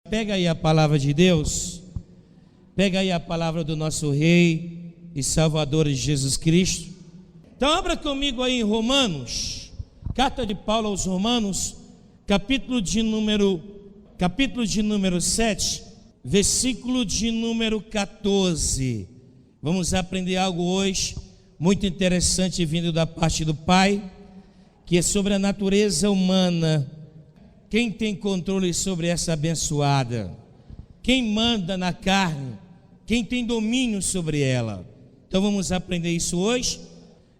Pega aí a palavra de Deus, pega aí a palavra do nosso Rei e Salvador Jesus Cristo. Então abra comigo aí em Romanos, carta de Paulo aos Romanos, capítulo de número 7, versículo de número 14. Vamos aprender algo hoje muito interessante vindo da parte do Pai, que é sobre a natureza humana. Quem tem controle sobre essa abençoada? Quem manda na carne? Quem tem domínio sobre ela? Então vamos aprender isso hoje.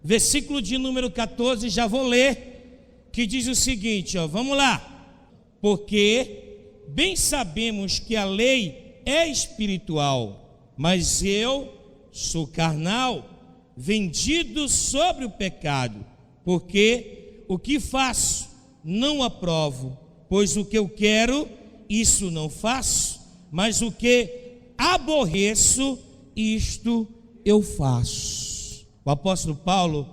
Versículo de número 14, já vou ler, que diz o seguinte, vamos lá. Porque bem sabemos que a lei é espiritual, mas eu sou carnal, vendido sobre o pecado, porque o que faço não aprovo, pois o que eu quero, isso não faço, mas o que aborreço, isto eu faço. O apóstolo Paulo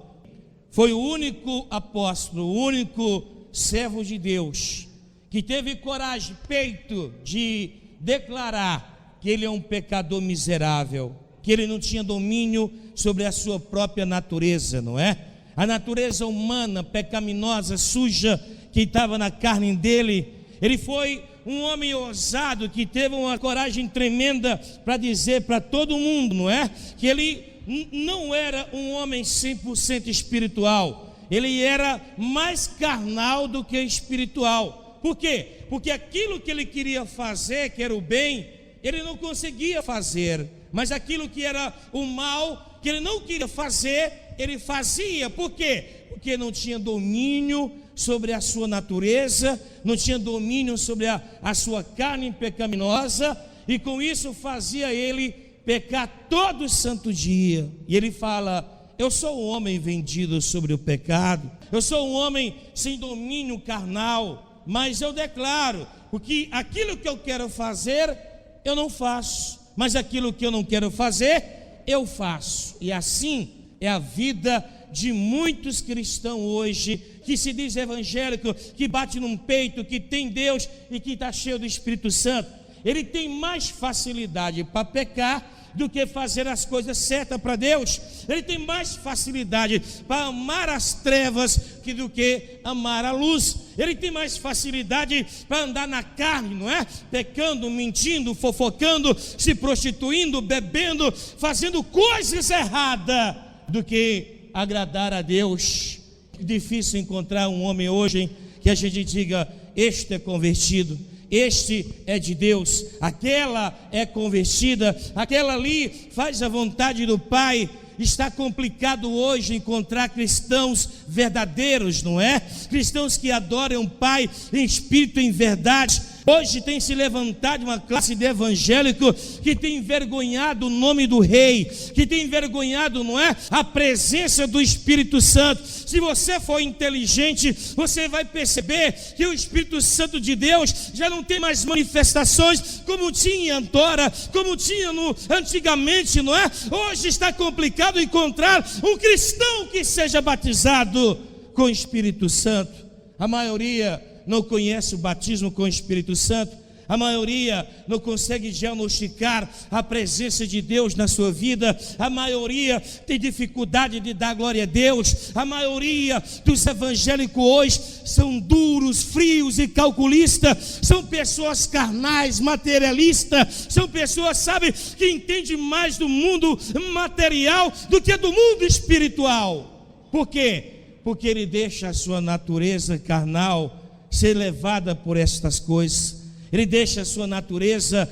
foi o único apóstolo, o único servo de Deus, que teve coragem, peito, de declarar que ele é um pecador miserável, que ele não tinha domínio sobre a sua própria natureza, não é? A natureza humana, pecaminosa, suja, que estava na carne dele. Ele foi um homem ousado, que teve uma coragem tremenda para dizer para todo mundo, não é? Que ele não era um homem 100% espiritual, ele era mais carnal do que espiritual. Por quê? Porque aquilo que ele queria fazer, que era o bem, ele não conseguia fazer, mas aquilo que era o mal, que ele não queria fazer, ele fazia. Por quê? Porque não tinha domínio sobre a sua natureza, não tinha domínio sobre a sua carne pecaminosa, e com isso fazia ele pecar todo santo dia. E ele fala: eu sou um homem vendido sobre o pecado, eu sou um homem sem domínio carnal, mas eu declaro, porque aquilo que eu quero fazer, eu não faço, mas aquilo que eu não quero fazer, eu faço. E assim é a vida de muitos cristãos hoje, que se diz evangélico, que bate num peito, que tem Deus e que está cheio do Espírito Santo. Ele tem mais facilidade para pecar do que fazer as coisas certas para Deus. Ele tem mais facilidade para amar as trevas do que amar a luz. Ele tem mais facilidade para andar na carne, não é? Pecando, mentindo, fofocando, se prostituindo, bebendo, fazendo coisas erradas, do que agradar a Deus. Difícil encontrar um homem hoje que a gente diga: este é convertido, este é de Deus, aquela é convertida, aquela ali faz a vontade do Pai. Está complicado hoje encontrar cristãos verdadeiros, não é? Cristãos que adoram o Pai em espírito e em verdade. Hoje tem se levantado uma classe de evangélico que tem envergonhado o nome do Rei, que tem envergonhado, não é, a presença do Espírito Santo. Se você for inteligente, você vai perceber que o Espírito Santo de Deus já não tem mais manifestações como tinha agora, como tinha antigamente, não é? Hoje está complicado encontrar um cristão que seja batizado com o Espírito Santo. A maioria não conhece o batismo com o Espírito Santo. A maioria não consegue diagnosticar a presença de Deus na sua vida. A maioria tem dificuldade de dar glória a Deus. A maioria dos evangélicos hoje são duros, frios e calculistas. São pessoas carnais, materialistas. São pessoas, sabe, que entendem mais do mundo material do que do mundo espiritual. Por quê? Porque ele deixa a sua natureza carnal ser levada por estas coisas. Ele deixa a sua natureza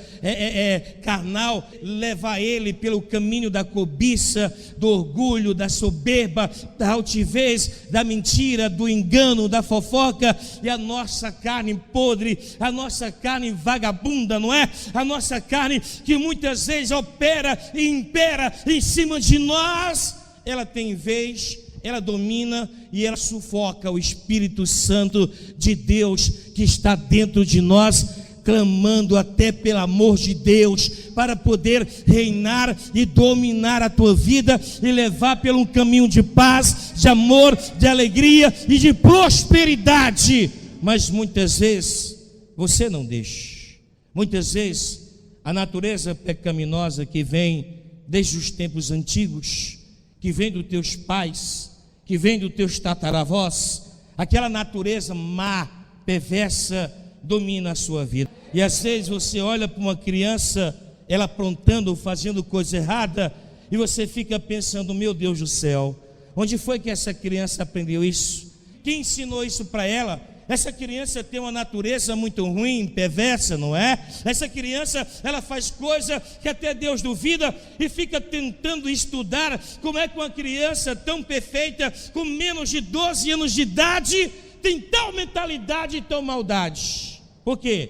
carnal levar ele pelo caminho da cobiça, do orgulho, da soberba, da altivez, da mentira, do engano, da fofoca. E a nossa carne podre, a nossa carne vagabunda, não é? A nossa carne que muitas vezes opera e impera em cima de nós, ela tem vez, ela domina e ela sufoca o Espírito Santo de Deus que está dentro de nós, clamando até pelo amor de Deus, para poder reinar e dominar a tua vida e levar pelo um caminho de paz, de amor, de alegria e de prosperidade. Mas muitas vezes você não deixa, Muitas vezes a natureza pecaminosa que vem desde os tempos antigos, que vem dos teus pais, que vem dos teus tataravós, aquela natureza má, perversa, domina a sua vida. E às vezes você olha para uma criança, ela aprontando, fazendo coisa errada, e você fica pensando: meu Deus do céu, onde foi que essa criança aprendeu isso? Quem ensinou isso para ela? Essa criança tem uma natureza muito ruim, perversa, não é? Essa criança, ela faz coisa que até Deus duvida e fica tentando estudar como é que uma criança tão perfeita, com menos de 12 anos de idade, tem tal mentalidade e tal maldade. Por quê?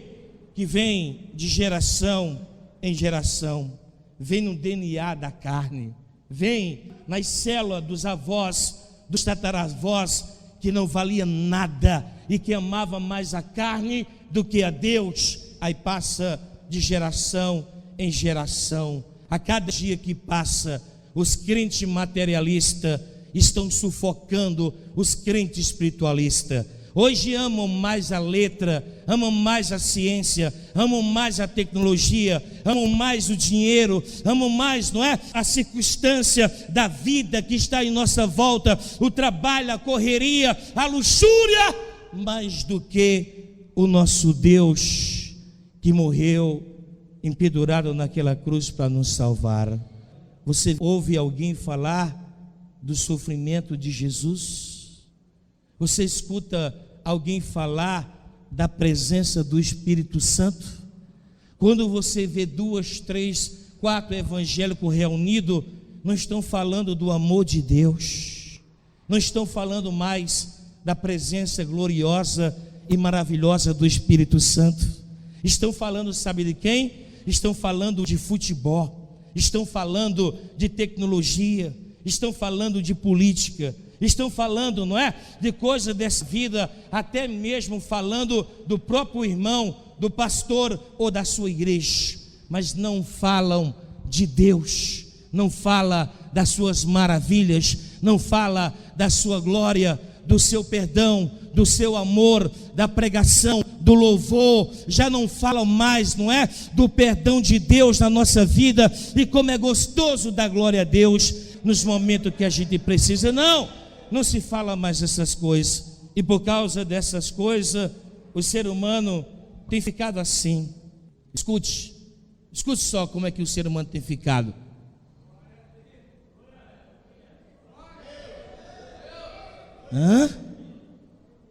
Que vem de geração em geração, vem no DNA da carne, vem nas células dos avós, dos tataravós, que não valia nada e que amava mais a carne do que a Deus. Aí passa de geração em geração. A cada dia que passa, os crentes materialistas estão sufocando os crentes espiritualistas. Hoje amam mais a letra, amam mais a ciência, amam mais a tecnologia, amam mais o dinheiro, amam mais, não é? A circunstância da vida que está em nossa volta, o trabalho, a correria, a luxúria, mais do que o nosso Deus que morreu empedurado naquela cruz para nos salvar. Você ouve alguém falar do sofrimento de Jesus? Você escuta alguém falar da presença do Espírito Santo? Quando você vê 2, 3, 4 evangélicos reunidos, não estão falando do amor de Deus, não estão falando mais da presença gloriosa e maravilhosa do Espírito Santo. Estão falando, sabe de quem? Estão falando de futebol, estão falando de tecnologia, estão falando de política, estão falando, não é, de coisa dessa vida, até mesmo falando do próprio irmão, do pastor ou da sua igreja, mas não falam de Deus, não fala das suas maravilhas, não fala da sua glória, do seu perdão, do seu amor, da pregação, do louvor. Já não falam mais, não é, do perdão de Deus na nossa vida e como é gostoso dar glória a Deus nos momentos que a gente precisa. Não se fala mais essas coisas, e por causa dessas coisas o ser humano tem ficado assim. Escute só como é que o ser humano tem ficado.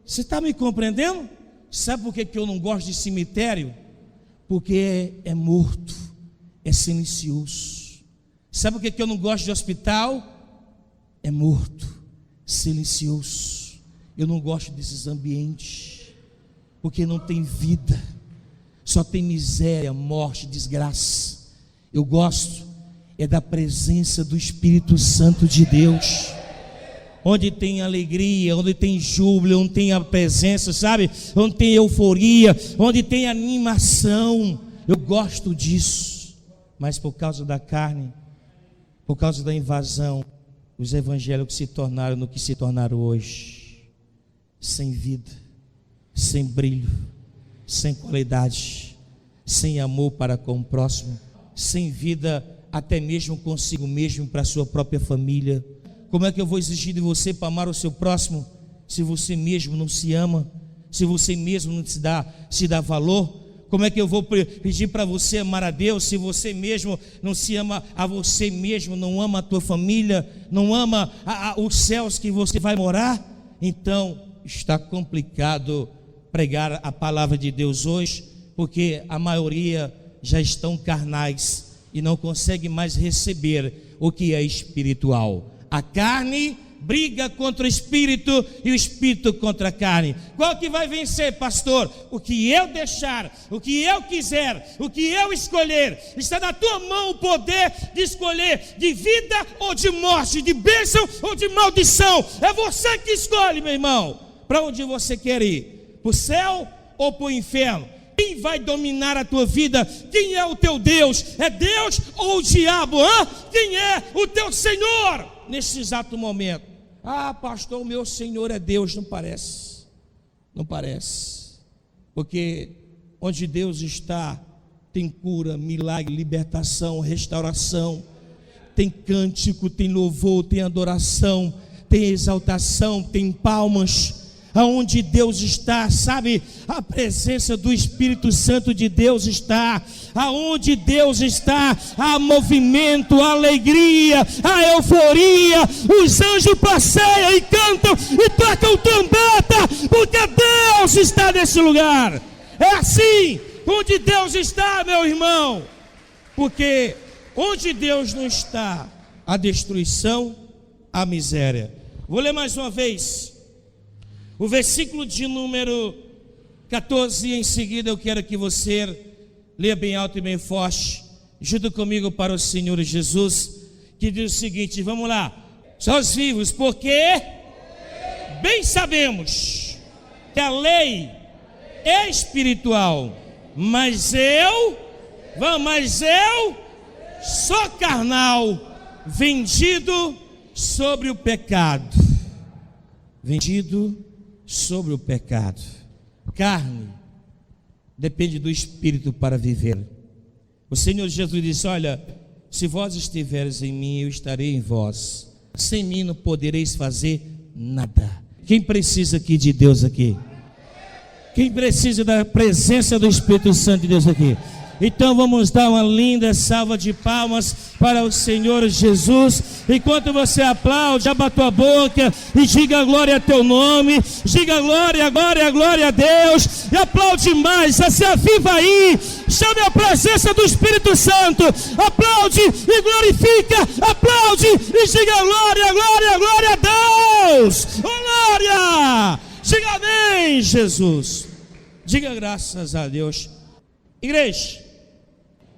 Você está me compreendendo? Sabe por que eu não gosto de cemitério? Porque é morto, é silencioso. Sabe por que eu não gosto de hospital? É morto, silencioso. Eu não gosto desses ambientes, porque não tem vida, só tem miséria, morte, desgraça. Eu gosto é da presença do Espírito Santo de Deus, onde tem alegria, onde tem júbilo, onde tem a presença, sabe? Onde tem euforia, onde tem animação. Eu gosto disso. Mas por causa da carne, por causa da invasão, os evangélicos se tornaram no que se tornaram hoje: sem vida, sem brilho, sem qualidade, sem amor para com o próximo, sem vida até mesmo consigo mesmo, para a sua própria família. Como é que eu vou exigir de você para amar o seu próximo, se você mesmo não se ama, se você mesmo não se dá valor? Como é que eu vou pedir para você amar a Deus, se você mesmo não se ama a você mesmo, não ama a tua família, não ama os céus que você vai morar? Então está complicado pregar a palavra de Deus hoje, porque a maioria já estão carnais e não consegue mais receber o que é espiritual. A carne briga contra o espírito e o espírito contra a carne. Qual que vai vencer, pastor? O que eu deixar, o que eu quiser, o que eu escolher. Está na tua mão o poder de escolher de vida ou de morte, de bênção ou de maldição. É você que escolhe, meu irmão, para onde você quer ir, para o céu ou para o inferno. Quem vai dominar a tua vida? Quem é o teu Deus? É Deus ou o diabo? Quem é o teu Senhor nesse exato momento? Pastor, o meu Senhor é Deus. Não parece, porque onde Deus está, tem cura, milagre, libertação, restauração, tem cântico, tem louvor, tem adoração, tem exaltação, tem palmas. Aonde Deus está, sabe, a presença do Espírito Santo de Deus está. Aonde Deus está, há movimento, há alegria, há euforia. Os anjos passeiam e cantam e tocam trombeta, porque Deus está nesse lugar. É assim, onde Deus está, meu irmão, porque onde Deus não está, a destruição, a miséria. Vou ler mais uma vez o versículo de número 14, e em seguida eu quero que você leia bem alto e bem forte, junto comigo para o Senhor Jesus, que diz o seguinte, vamos lá, só os vivos, porque bem sabemos que a lei é espiritual, mas eu sou carnal, vendido sobre o pecado. Vendido sobre o pecado. Carne depende do Espírito para viver. O Senhor Jesus disse, olha, se vós estiveres em mim, eu estarei em vós. Sem mim não podereis fazer nada. Quem precisa aqui de Deus aqui? Quem precisa da presença do Espírito Santo de Deus aqui? Então vamos dar uma linda salva de palmas para o Senhor Jesus. Enquanto você aplaude, abra a tua boca e diga glória a teu nome. Diga glória, glória, glória a Deus. E aplaude mais, se aviva aí. Chame a presença do Espírito Santo. Aplaude e glorifica. Aplaude e diga glória, glória, glória a Deus. Glória. Diga amém, Jesus. Diga graças a Deus.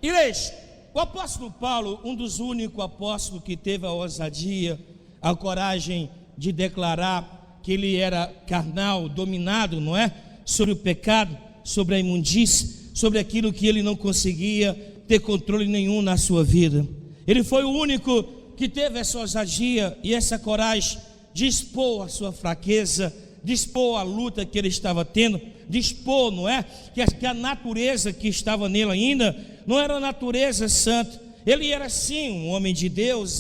Igreja, o apóstolo Paulo, um dos únicos apóstolos que teve a ousadia, a coragem de declarar que ele era carnal, dominado, não é? Sobre o pecado, sobre a imundície, sobre aquilo que ele não conseguia ter controle nenhum na sua vida. Ele foi o único que teve essa ousadia e essa coragem de expor a sua fraqueza, de expor a luta que ele estava tendo, de expor, não é? Que a natureza que estava nele ainda não era a natureza santa. Ele era sim um homem de Deus,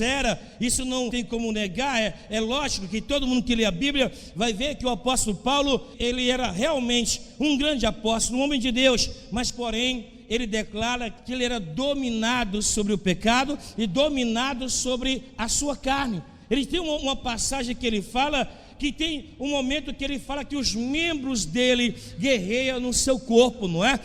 isso não tem como negar, é lógico que todo mundo que lê a Bíblia vai ver que o apóstolo Paulo, ele era realmente um grande apóstolo, um homem de Deus, mas porém, ele declara que ele era dominado sobre o pecado e dominado sobre a sua carne. Ele tem uma passagem que ele fala, que tem um momento que ele fala que os membros dele guerreiam no seu corpo, não é?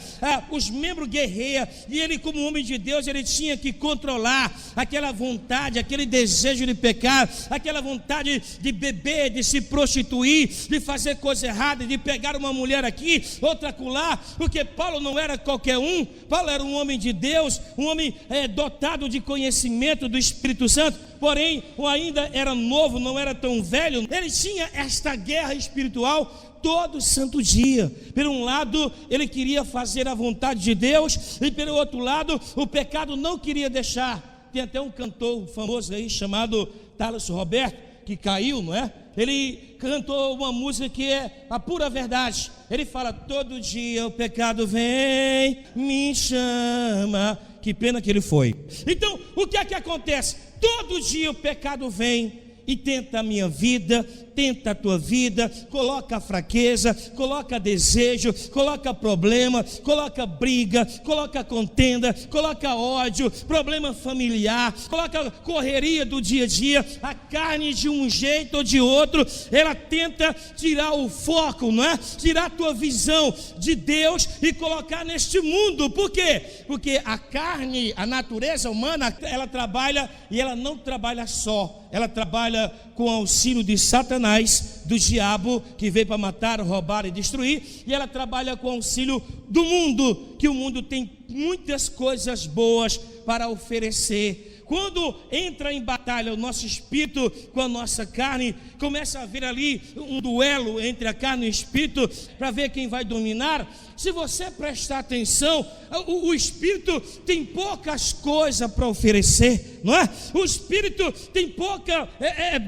Os membros guerreiam, e ele, como homem de Deus, ele tinha que controlar aquela vontade, aquele desejo de pecar, aquela vontade de beber, de se prostituir, de fazer coisa errada, de pegar uma mulher aqui, outra acolá, porque Paulo não era qualquer um. Paulo era um homem de Deus, um homem dotado de conhecimento do Espírito Santo, porém ainda era novo, não era tão velho. Ele tinha esta guerra espiritual todo santo dia. Por um lado, ele queria fazer a vontade de Deus, e pelo outro lado, o pecado não queria deixar. Tem até um cantor famoso aí chamado Carlos Roberto, que caiu, não é? Ele cantou uma música que é a pura verdade. Ele fala: todo dia o pecado vem, me chama. Que pena que ele foi. Então, o que é que acontece? Todo dia o pecado vem e tenta a minha vida, tenta a tua vida, coloca a fraqueza, coloca desejo, coloca problema, coloca briga, coloca contenda, coloca ódio, problema familiar, coloca correria do dia a dia. A carne, de um jeito ou de outro, ela tenta tirar o foco, não é? Tirar a tua visão de Deus e colocar neste mundo. Por quê? Porque a carne, a natureza humana, ela trabalha, e ela não trabalha só. Ela trabalha com o auxílio de Satanás, do diabo, que veio para matar, roubar e destruir. E ela trabalha com o auxílio do mundo, que o mundo tem muitas coisas boas para oferecer. quando entra em batalha o nosso espírito com a nossa carne, começa a haver ali um duelo entre a carne e o espírito, para ver quem vai dominar. Se você prestar atenção, o espírito tem poucas coisas para oferecer, não é? O espírito tem pouca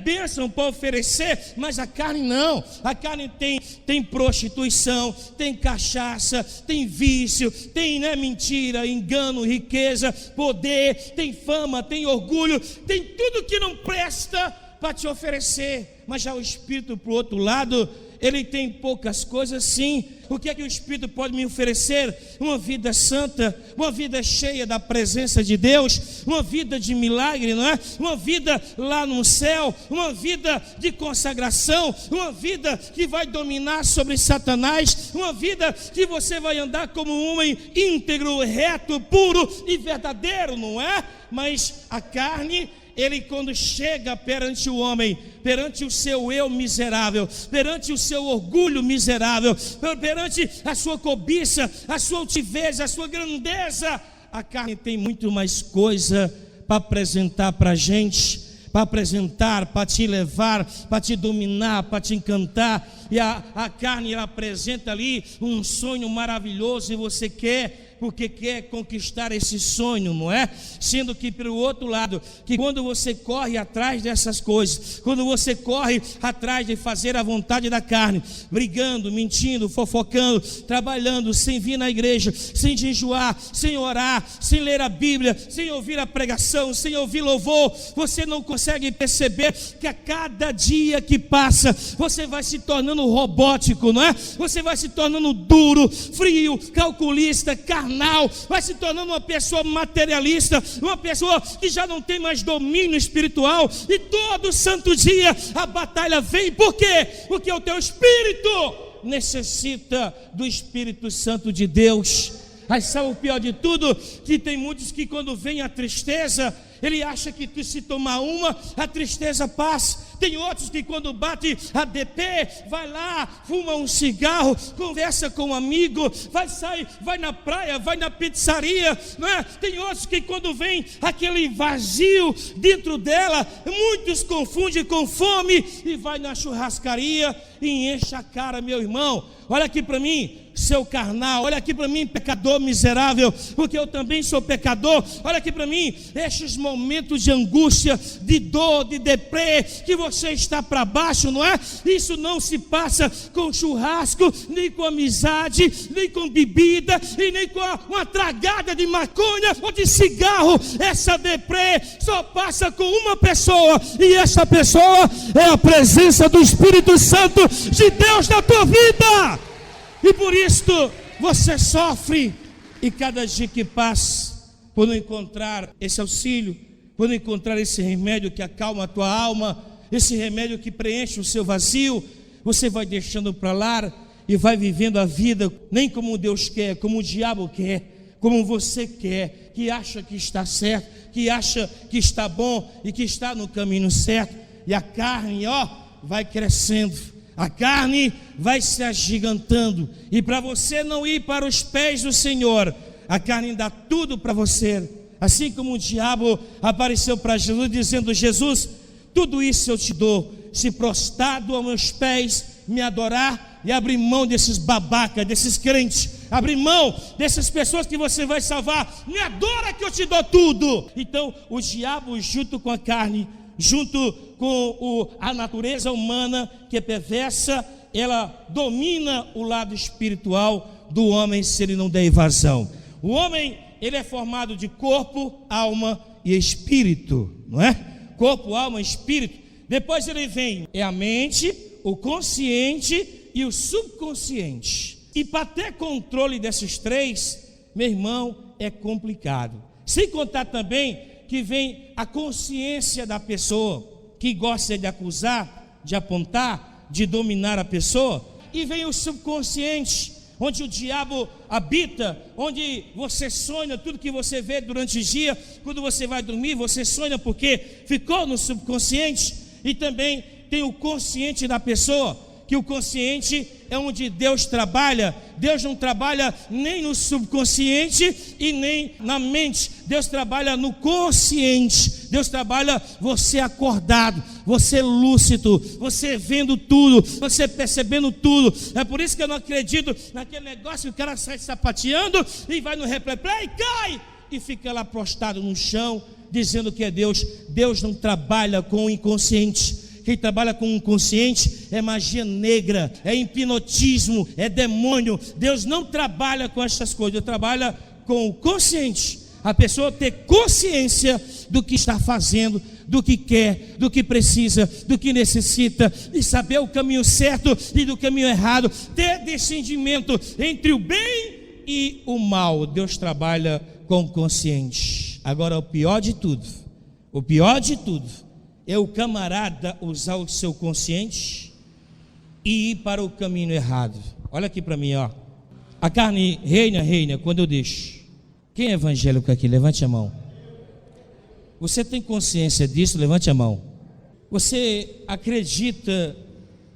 bênção para oferecer, mas a carne não. A carne tem prostituição, tem cachaça, tem vício, tem mentira, engano, riqueza, poder, tem fama, tem orgulho, tem tudo que não presta para te oferecer. Mas já o espírito, por outro lado, ele tem poucas coisas, sim. O que é que o Espírito pode me oferecer? Uma vida santa, uma vida cheia da presença de Deus, uma vida de milagre, não é? Uma vida lá no céu, uma vida de consagração, uma vida que vai dominar sobre Satanás, uma vida que você vai andar como um homem íntegro, reto, puro e verdadeiro, não é? Mas a carne, ele quando chega perante o homem, perante o seu eu miserável, perante o seu orgulho miserável, perante a sua cobiça, a sua altivez, a sua grandeza, a carne tem muito mais coisa para apresentar para a gente, para apresentar, para te levar, para te dominar, para te encantar. E a carne, ela apresenta ali um sonho maravilhoso e você quer, porque quer conquistar esse sonho, não é? Sendo que pelo outro lado, que quando você corre atrás dessas coisas, quando você corre atrás de fazer a vontade da carne, brigando, mentindo, fofocando, trabalhando, sem vir na igreja, sem jejuar, sem orar, sem ler a Bíblia, sem ouvir a pregação, sem ouvir louvor, você não consegue perceber que a cada dia que passa, você vai se tornando robótico, não é? Você vai se tornando duro, frio, calculista, carnal, vai se tornando uma pessoa materialista, uma pessoa que já não tem mais domínio espiritual, e todo santo dia a batalha vem. Por quê? Porque o teu espírito necessita do Espírito Santo de Deus. Aí sabe o pior de tudo? Que tem muitos que quando vem a tristeza, ele acha que se tomar uma, a tristeza passa. Tem outros que quando bate a DP, vai lá, fuma um cigarro, conversa com um amigo, vai sair, vai na praia, vai na pizzaria, não é? Tem outros que quando vem aquele vazio dentro dela, muitos confundem com fome e vai na churrascaria e enche a cara. Meu irmão, olha aqui para mim, seu carnal, olha aqui para mim, pecador miserável, porque eu também sou pecador. Olha aqui para mim, estes momentos de angústia, de dor, de deprê, que você está para baixo, não é? Isso não se passa com churrasco, nem com amizade, nem com bebida, e nem com uma tragada de maconha ou de cigarro. Essa deprê só passa com uma pessoa, e essa pessoa é a presença do Espírito Santo de Deus na tua vida. E por isto você sofre, e cada dia que passa, por não encontrar esse auxílio, por não encontrar esse remédio que acalma a tua alma, esse remédio que preenche o seu vazio, você vai deixando para lá e vai vivendo a vida nem como Deus quer, como o diabo quer, como você quer, que acha que está certo, que acha que está bom e que está no caminho certo. E a carne, vai crescendo. A carne vai se agigantando, e para você não ir para os pés do Senhor, a carne dá tudo para você. Assim como o diabo apareceu para Jesus dizendo: Jesus, tudo isso eu te dou, se prostrado aos meus pés me adorar e abrir mão desses babacas, desses crentes, abrir mão dessas pessoas que você vai salvar, me adora que eu te dou tudo. Então o diabo, junto com a carne, junto com a natureza humana que é perversa, ela domina o lado espiritual do homem se ele não der evasão. O homem, ele é formado de corpo, alma e espírito, não é? Corpo, alma e espírito. Depois ele vem, é a mente, o consciente e o subconsciente. E para ter controle desses três, meu irmão, é complicado. Sem contar também que vem a consciência da pessoa, que gosta de acusar, de apontar, de dominar a pessoa. E vem o subconsciente, onde o diabo habita, onde você sonha, tudo que você vê durante o dia, quando você vai dormir, você sonha porque ficou no subconsciente. E também tem o consciente da pessoa, que o consciente é onde Deus trabalha, Deus não trabalha nem no subconsciente e nem na mente. Deus trabalha no consciente. Deus trabalha você acordado, você lúcido, você vendo tudo, você percebendo tudo. É por isso que eu não acredito naquele negócio que o cara sai sapateando e vai no replay e cai e fica lá prostrado no chão, dizendo que é Deus. Deus não trabalha com o inconsciente. Quem trabalha com o inconsciente é magia negra, é hipnotismo, é demônio. Deus não trabalha com essas coisas, Deus trabalha com o consciente. A pessoa ter consciência do que está fazendo, do que quer, do que precisa, do que necessita, e saber o caminho certo e do caminho errado, ter discernimento entre o bem e o mal. Deus trabalha com o consciente. Agora, o pior de tudo é o camarada usar o seu consciente e ir para o caminho errado. Olha aqui para mim, ó. A carne reina quando eu deixo. Quem é evangélico aqui? Levante a mão. Você tem consciência disso? Levante a mão. Você acredita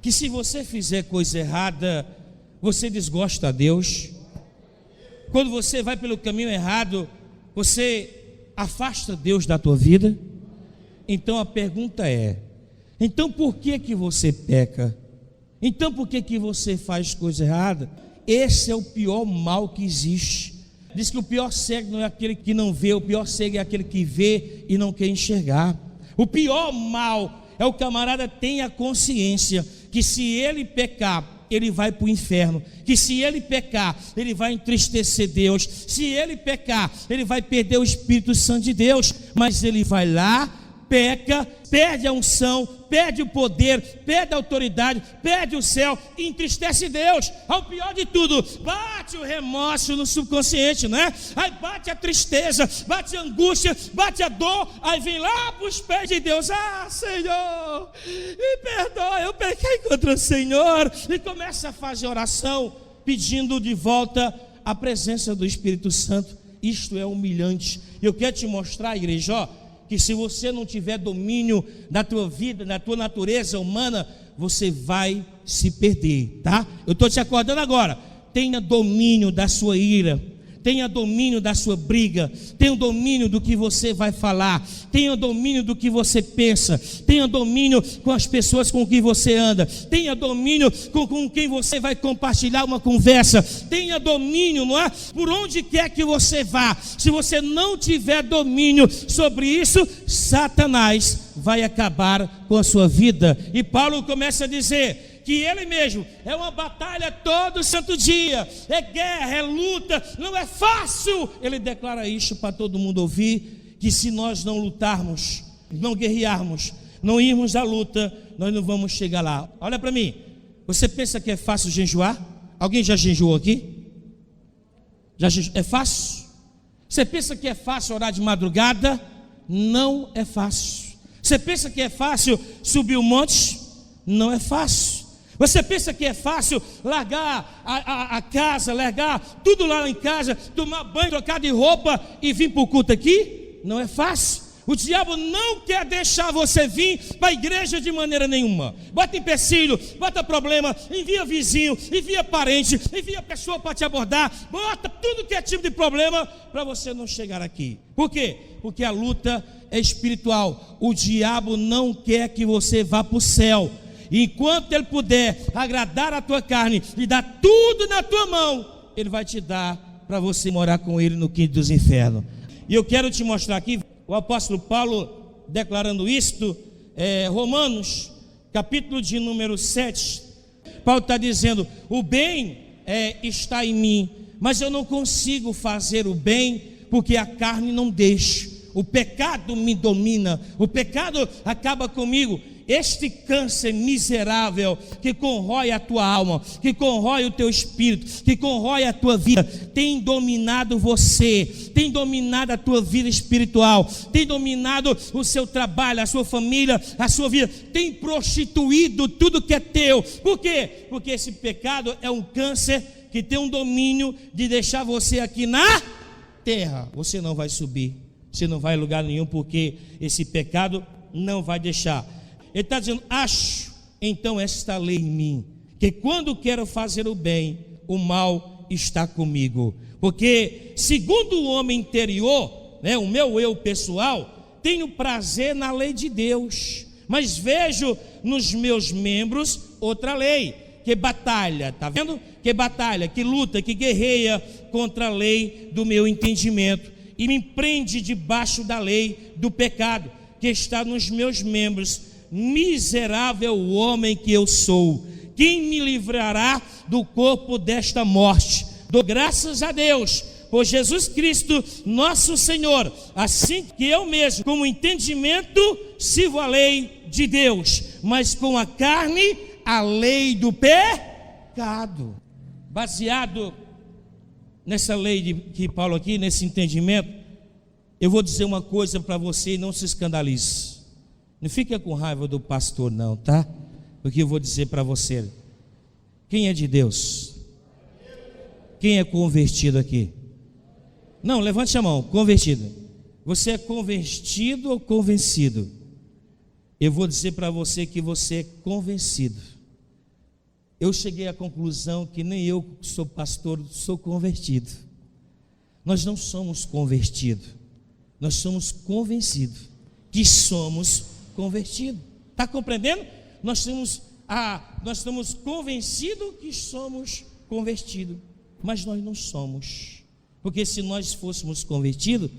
que se você fizer coisa errada, você desgosta a Deus? Quando você vai pelo caminho errado, você afasta Deus da tua vida? Então a pergunta é: então por que você peca? Então por que você faz coisa errada? Esse é o pior mal que existe. Diz que o pior cego não é aquele que não vê, o pior cego é aquele que vê e não quer enxergar. O pior mal é o camarada ter a consciência que se ele pecar, ele vai para o inferno, que se ele pecar, ele vai entristecer Deus, se ele pecar, ele vai perder o Espírito Santo de Deus, mas ele vai lá, peca, perde a unção, perde o poder, perde a autoridade, perde o céu, entristece Deus. Ao pior de tudo, bate o remorso no subconsciente, né? Aí bate a tristeza, bate a angústia, bate a dor, aí vem lá para os pés de Deus: ah, Senhor, me perdoa, eu pequei contra o Senhor, e começa a fazer oração, pedindo de volta a presença do Espírito Santo. Isto é humilhante. Eu quero te mostrar, igreja, ó, que se você não tiver domínio da tua vida, da tua natureza humana, você vai se perder, tá? Eu estou te acordando agora. Tenha domínio da sua ira, tenha domínio da sua briga, tenha domínio do que você vai falar, tenha domínio do que você pensa, tenha domínio com as pessoas com quem você anda, tenha domínio com quem você vai compartilhar uma conversa, tenha domínio, não é? Por onde quer que você vá. Se você não tiver domínio sobre isso, Satanás vai acabar com a sua vida. E Paulo começa a dizer que ele mesmo é uma batalha todo santo dia, é guerra, é luta, não é fácil. Ele declara isso para todo mundo ouvir, que se nós não lutarmos, não guerrearmos, não irmos à luta, nós não vamos chegar lá. Olha para mim, você pensa que é fácil jejuar? Alguém já jejuou aqui? É fácil? Você pensa que é fácil orar de madrugada? Não é fácil. Você pensa que é fácil subir o monte? Não é fácil. Você pensa que é fácil largar a casa, largar tudo lá em casa, tomar banho, trocar de roupa e vir para o culto aqui? Não é fácil. O diabo não quer deixar você vir para a igreja de maneira nenhuma. Bota empecilho, bota problema, envia vizinho, envia parente, envia pessoa para te abordar, bota tudo que é tipo de problema para você não chegar aqui. Por quê? Porque a luta é espiritual. O diabo não quer que você vá para o céu. Enquanto ele puder agradar a tua carne e dar tudo na tua mão, ele vai te dar para você morar com ele no quinto dos infernos. E eu quero te mostrar aqui o apóstolo Paulo declarando isto, Romanos, capítulo de número 7. Paulo está dizendo: o bem está em mim, mas eu não consigo fazer o bem porque a carne não deixa. O pecado me domina, o pecado acaba comigo. Este câncer miserável que corrói a tua alma, que corrói o teu espírito, que corrói a tua vida, tem dominado você, tem dominado a tua vida espiritual, tem dominado o seu trabalho, a sua família, a sua vida, tem prostituído tudo que é teu. Por quê? Porque esse pecado é um câncer que tem um domínio de deixar você aqui na terra. Você não vai subir, você não vai em lugar nenhum, porque esse pecado não vai deixar. Ele está dizendo: acho então esta lei em mim, que quando quero fazer o bem, o mal está comigo. Porque segundo o homem interior, o meu eu pessoal, tenho prazer na lei de Deus, mas vejo nos meus membros outra lei, que batalha, tá vendo? Que batalha, que luta, que guerreia contra a lei do meu entendimento, e me prende debaixo da lei do pecado, que está nos meus membros. Miserável homem que eu sou, quem me livrará do corpo desta morte? Dou graças a Deus por Jesus Cristo, nosso Senhor, assim que eu mesmo, com o entendimento, sirvo a lei de Deus, mas com a carne, a lei do pecado. Baseado nessa lei que Paulo aqui, nesse entendimento, eu vou dizer uma coisa para você e não se escandalize. Não fica com raiva do pastor não, tá? Porque eu vou dizer para você. Quem é de Deus? Quem é convertido aqui? Não, levante a mão, convertido. Você é convertido ou convencido? Eu vou dizer para você que você é convencido. Eu cheguei à conclusão que nem eu que sou pastor sou convertido. Nós não somos convertidos, nós somos convencidos que somos convertidos. Está compreendendo? Nós estamos convencidos que somos convertidos, mas nós não somos. Porque se nós fôssemos convertidos,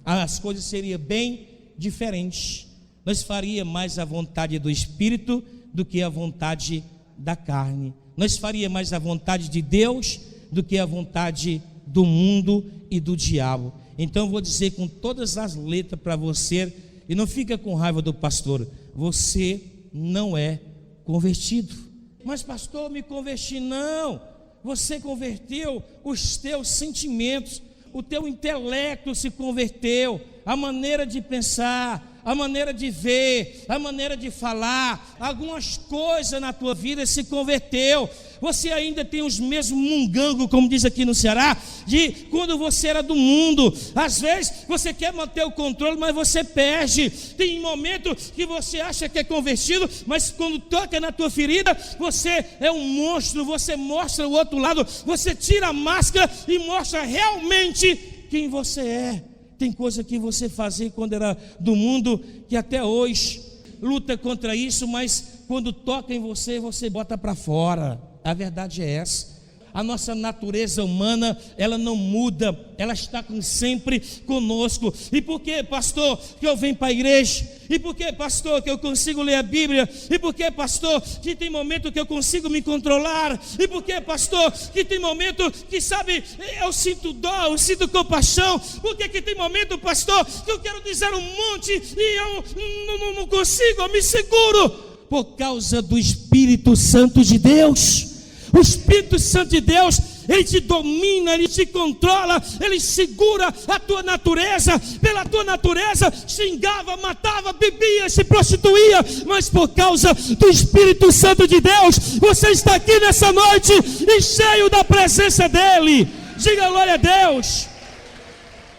as coisas seriam bem diferentes. Nós faríamos mais a vontade do Espírito do que a vontade da carne. Nós faríamos mais a vontade de Deus do que a vontade do mundo e do diabo. Então eu vou dizer com todas as letras para você, e não fica com raiva do pastor, você não é convertido. Mas pastor, me converti. Não, você converteu os teus sentimentos, o teu intelecto se converteu, a maneira de pensar, a maneira de ver, a maneira de falar, algumas coisas na tua vida se converteu. Você ainda tem os mesmos mungangos, como diz aqui no Ceará, de quando você era do mundo. Às vezes você quer manter o controle, mas você perde. Tem momento que você acha que é convertido, mas quando toca na tua ferida, você é um monstro. Você mostra o outro lado, você tira a máscara e mostra realmente quem você é. Tem coisa que você fazia quando era do mundo, que até hoje luta contra isso, mas quando toca em você, você bota para fora. A verdade é essa. A nossa natureza humana, ela não muda, ela está sempre conosco. E por que, pastor, que eu venho para a igreja? E por que, pastor, que eu consigo ler a Bíblia? E por que, pastor, que tem momento que eu consigo me controlar? E por que, pastor, que tem momento que, sabe, eu sinto dó, eu sinto compaixão? Por que tem momento, pastor, que eu quero dizer um monte e eu não consigo, eu me seguro? Por causa do Espírito Santo de Deus. O Espírito Santo de Deus, ele te domina, ele te controla, ele segura a tua natureza. Pela tua natureza, xingava, matava, bebia, se prostituía, mas por causa do Espírito Santo de Deus, você está aqui nessa noite e cheio da presença dele. Diga glória a Deus.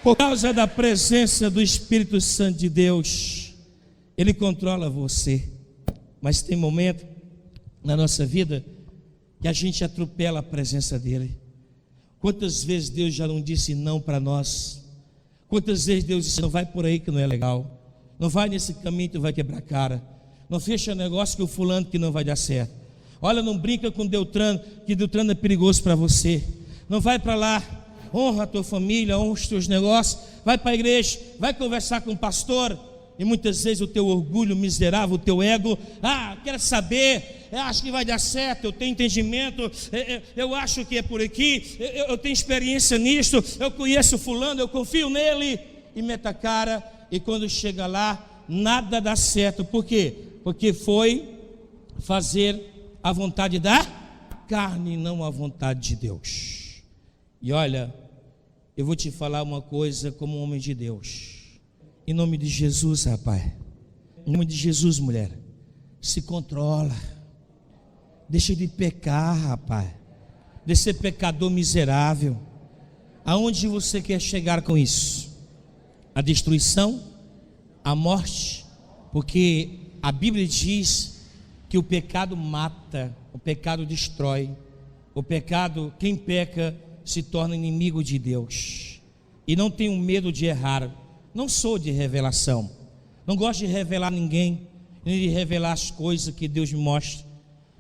Por causa da presença do Espírito Santo de Deus, ele controla você. Mas tem momento na nossa vida que a gente atropela a presença dele. Quantas vezes Deus já não disse não para nós? Quantas vezes Deus disse, não vai por aí que não é legal, não vai nesse caminho que tu vai quebrar a cara, não fecha negócio com o fulano que não vai dar certo, olha, não brinca com Deltrano, que Deltrano é perigoso para você, não vai para lá, honra a tua família, honra os teus negócios, vai para a igreja, vai conversar com o pastor. E muitas vezes o teu orgulho miserável, o teu ego, quero saber, eu acho que vai dar certo, eu tenho entendimento, eu acho que é por aqui, eu tenho experiência nisto, eu conheço fulano, eu confio nele, e mete a cara, e quando chega lá, nada dá certo. Por quê? Porque foi fazer a vontade da carne, não a vontade de Deus. E olha, eu vou te falar uma coisa como um homem de Deus. Em nome de Jesus, rapaz, em nome de Jesus, mulher, se controla, deixa de pecar, rapaz, de ser pecador miserável. Aonde você quer chegar com isso? A destruição, a morte, porque a Bíblia diz que o pecado mata, o pecado destrói, o pecado, quem peca se torna inimigo de Deus. E não tenho medo de errar, não sou de revelação, não gosto de revelar ninguém, nem de revelar as coisas que Deus me mostra.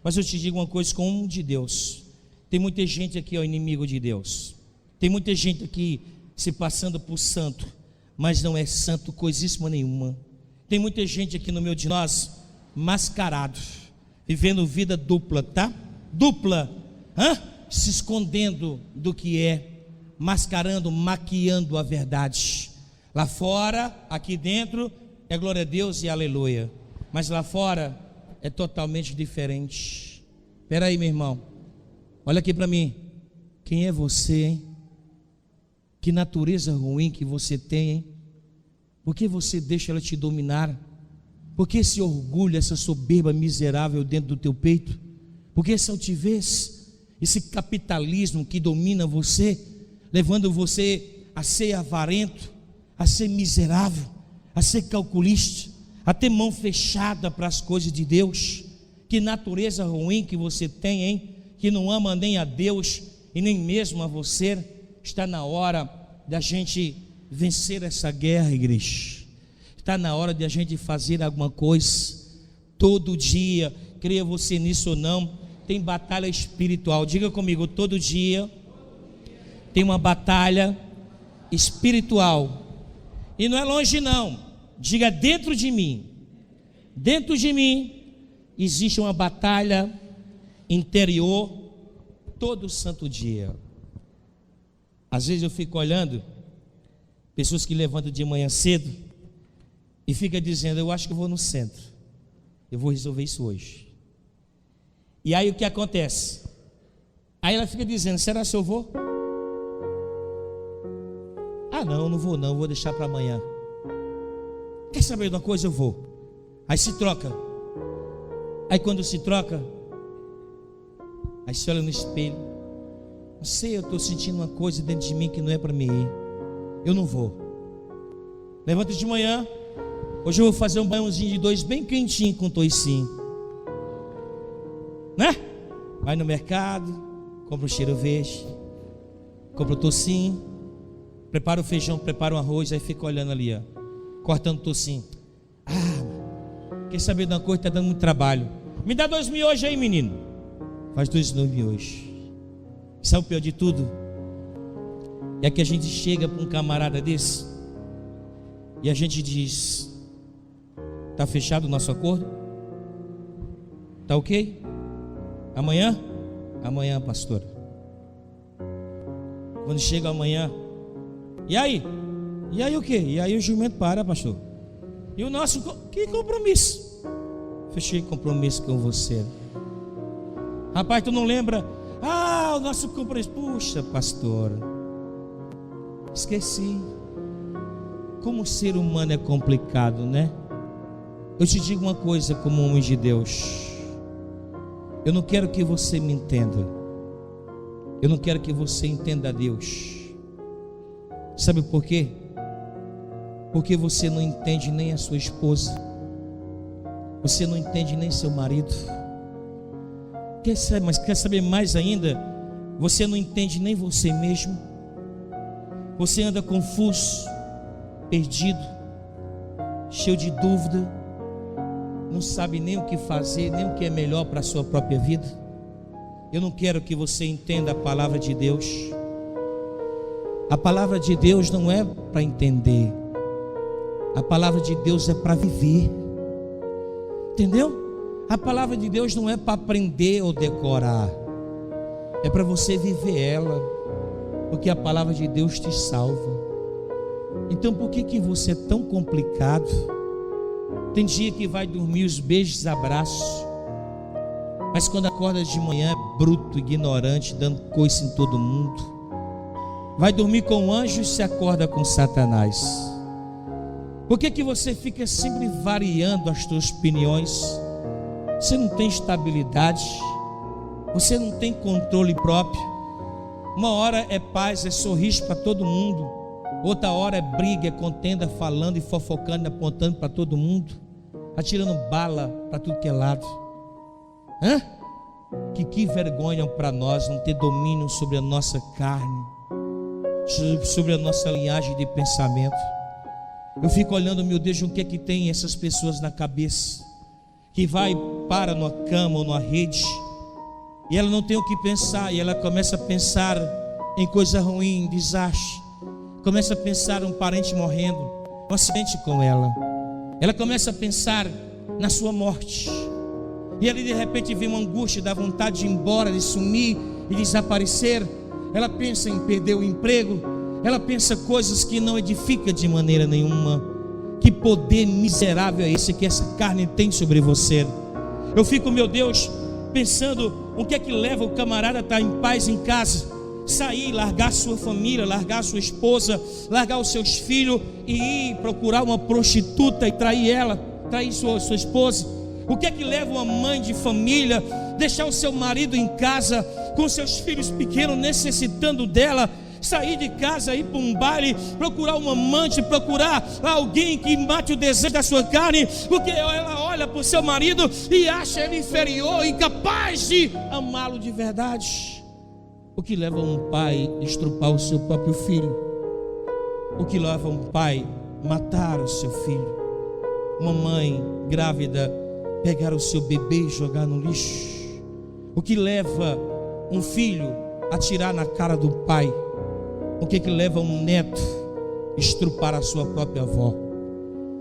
Mas eu te digo uma coisa com um de Deus: tem muita gente aqui, ó, inimigo de Deus. Tem muita gente aqui se passando por santo, mas não é santo coisíssima nenhuma. Tem muita gente aqui no meio de nós mascarado, vivendo vida dupla, tá? Dupla, se escondendo do que é, mascarando, maquiando a verdade. Lá fora, aqui dentro é glória a Deus e aleluia, mas lá fora é totalmente diferente. Espera aí, meu irmão, olha aqui para mim. Quem é você, hein? Que natureza ruim que você tem, hein? Por que você deixa ela te dominar? Por que esse orgulho, essa soberba miserável dentro do teu peito? Por que essa altivez, esse capitalismo que domina você, levando você a ser avarento, a ser miserável, a ser calculista, a ter mão fechada para as coisas de Deus? Que natureza ruim que você tem, hein? Que não ama nem a Deus e nem mesmo a você. Está na hora da gente vencer essa guerra, igreja. Está na hora de a gente fazer alguma coisa. Todo dia, creia você nisso ou não, tem batalha espiritual. Diga comigo, todo dia tem uma batalha espiritual. E não é longe não. Diga, dentro de mim. Dentro de mim existe uma batalha interior todo santo dia. Às vezes eu fico olhando pessoas que levantam de manhã cedo e fica dizendo: eu acho que eu vou no centro, eu vou resolver isso hoje. E aí o que acontece? Aí ela fica dizendo: será que eu vou? Ah não, não vou não, vou deixar para amanhã. Quer saber de uma coisa? Eu vou. Aí se troca. Aí quando se troca, aí se olha no espelho: não sei, eu estou sentindo uma coisa dentro de mim que não é para mim ir. Eu não vou. Levanta de manhã. Hoje eu vou fazer um banhozinho de 2 bem quentinho com toicinho, né? Vai no mercado, compra o cheiro verde, compra o tocinho, prepara o feijão, prepara o arroz, aí fica olhando ali, ó, cortando o tocinho. Ah, quer saber de uma coisa? Está dando muito trabalho. Me dá 2 miojos aí, menino. Faz 2 miojos. Sabe o pior de tudo? É que a gente chega para um camarada desse e a gente diz: está fechado o nosso acordo? Está ok? Amanhã? Amanhã, pastor. Quando chega amanhã, e aí? E aí o quê? E aí o jumento para, pastor. E o nosso, que compromisso? Fechei compromisso com você. Rapaz, tu não lembra? Ah, o nosso compromisso. Puxa, pastor, esqueci. Como o ser humano é complicado, né? Eu te digo uma coisa como homem de Deus: eu não quero que você me entenda, eu não quero que você entenda a Deus. Sabe por quê? Porque você não entende nem a sua esposa, você não entende nem seu marido. Mas quer saber mais ainda? Você não entende nem você mesmo. Você anda confuso, perdido, cheio de dúvida, não sabe nem o que fazer, nem o que é melhor para a sua própria vida. Eu não quero que você entenda a palavra de Deus. A palavra de Deus não é para entender, a palavra de Deus é para viver. Entendeu? A palavra de Deus não é para aprender ou decorar, é para você viver ela, porque a palavra de Deus te salva. Então por que você é tão complicado? Tem dia que vai dormir os beijos, abraços, mas quando acorda de manhã é bruto, ignorante, dando coice em todo mundo. Vai dormir com anjos e se acorda com Satanás. Por que você fica sempre variando as suas opiniões? Você não tem estabilidade, você não tem controle próprio. Uma hora é paz, é sorriso para todo mundo, outra hora é briga, é contenda, falando e fofocando, apontando para todo mundo, atirando bala para tudo que é lado. Que vergonha para nós não ter domínio sobre a nossa carne, sobre a nossa linhagem de pensamento. Eu fico olhando, meu Deus, o que é que tem essas pessoas na cabeça, que para numa cama ou numa rede, e ela não tem o que pensar, e ela começa a pensar em coisa ruim, desastre, começa a pensar um parente morrendo, um acidente com ela começa a pensar na sua morte, e ali de repente vem uma angústia, dá vontade de ir embora, de sumir e desaparecer. Ela pensa em perder o emprego, ela pensa coisas que não edificam de maneira nenhuma. Que poder miserável é esse que essa carne tem sobre você? Eu fico, meu Deus, pensando o que é que leva o camarada a estar em paz em casa, sair, largar sua família, largar sua esposa, largar os seus filhos e ir procurar uma prostituta e trair sua esposa. O que é que leva uma mãe de família deixar o seu marido em casa com seus filhos pequenos necessitando dela, sair de casa, ir para um baile, procurar um amante, procurar alguém que mate o desejo da sua carne, porque ela olha para o seu marido e acha ele inferior, incapaz de amá-lo de verdade? O que leva um pai a estrupar o seu próprio filho? O que leva um pai a matar o seu filho? Uma mãe grávida pegar o seu bebê e jogar no lixo? O que leva um filho a atirar na cara do pai? O que leva um neto a estrupar a sua própria avó?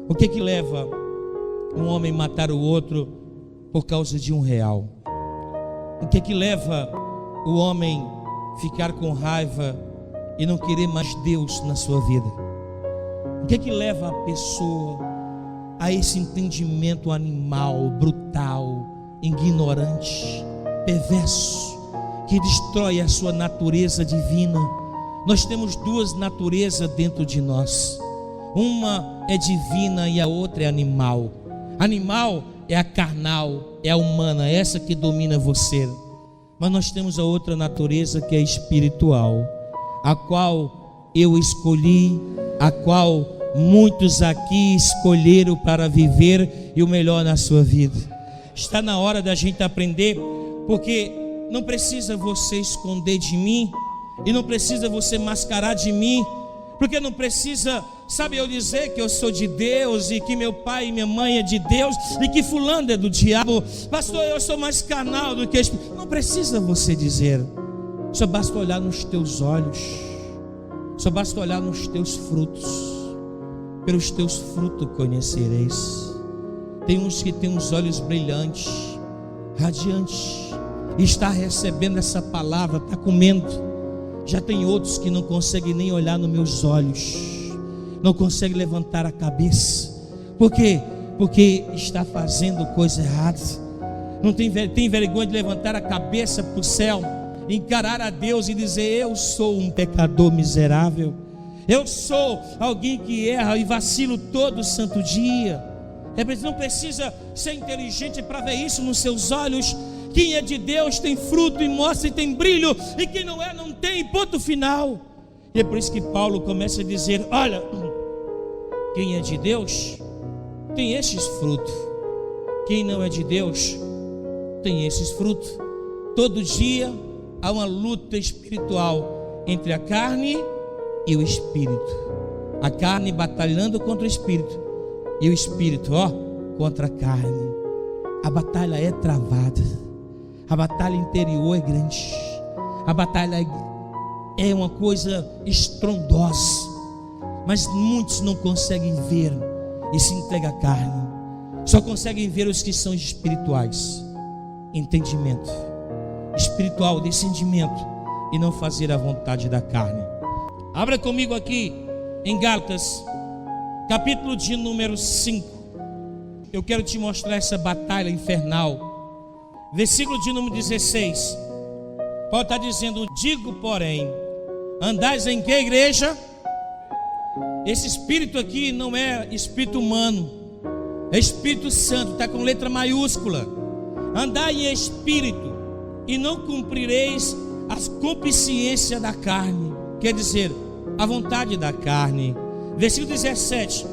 O que leva um homem a matar o outro por causa de R$1? O que leva o homem a ficar com raiva e não querer mais Deus na sua vida? O que leva a pessoa a esse entendimento animal, brutal, ignorante, perverso, que destrói a sua natureza divina? Nós temos duas naturezas dentro de nós. Uma é divina e a outra é animal. Animal é a carnal, é a humana, é essa que domina você. Mas nós temos a outra natureza que é espiritual, a qual eu escolhi, a qual muitos aqui escolheram para viver e o melhor na sua vida. Está na hora da gente aprender, porque não precisa você esconder de mim, e não precisa você mascarar de mim, porque não precisa, eu dizer que eu sou de Deus, e que meu pai e minha mãe é de Deus, e que fulano é do diabo. Pastor, eu sou mais carnal do que espírito. Não precisa você dizer, só basta olhar nos teus olhos, só basta olhar nos teus frutos. Pelos teus frutos conhecereis. Tem uns que têm os olhos brilhantes, radiantes, e está recebendo essa palavra, está comendo. Já tem outros que não conseguem nem olhar nos meus olhos, não conseguem levantar a cabeça. Por quê? Porque está fazendo coisa errada. Não tem vergonha de levantar a cabeça para o céu, encarar a Deus e dizer: eu sou um pecador miserável, eu sou alguém que erra e vacilo todo santo dia. Não precisa ser inteligente para ver isso nos seus olhos. Quem é de Deus tem fruto e mostra e tem brilho, e quem não é, não tem, ponto final. E é por isso que Paulo começa a dizer: olha, quem é de Deus tem esses frutos, quem não é de Deus tem esses frutos. Todo dia há uma luta espiritual entre a carne e o espírito. A carne batalhando contra o espírito, e o espírito, contra a carne. A batalha é travada, a batalha interior é grande, a batalha é uma coisa estrondosa, mas muitos não conseguem ver e se entregam à carne. Só conseguem ver os que são espirituais. Entendimento espiritual, discernimento, e não fazer a vontade da carne. Abra comigo aqui em Gálatas, capítulo de número 5. Eu quero te mostrar essa batalha infernal. Versículo de número 16. Paulo está dizendo: digo, porém, andais em que igreja? Esse espírito aqui não é espírito humano, é Espírito Santo, está com letra maiúscula. Andai em espírito, e não cumprireis as concupiscências da carne, quer dizer, a vontade da carne. Versículo 17: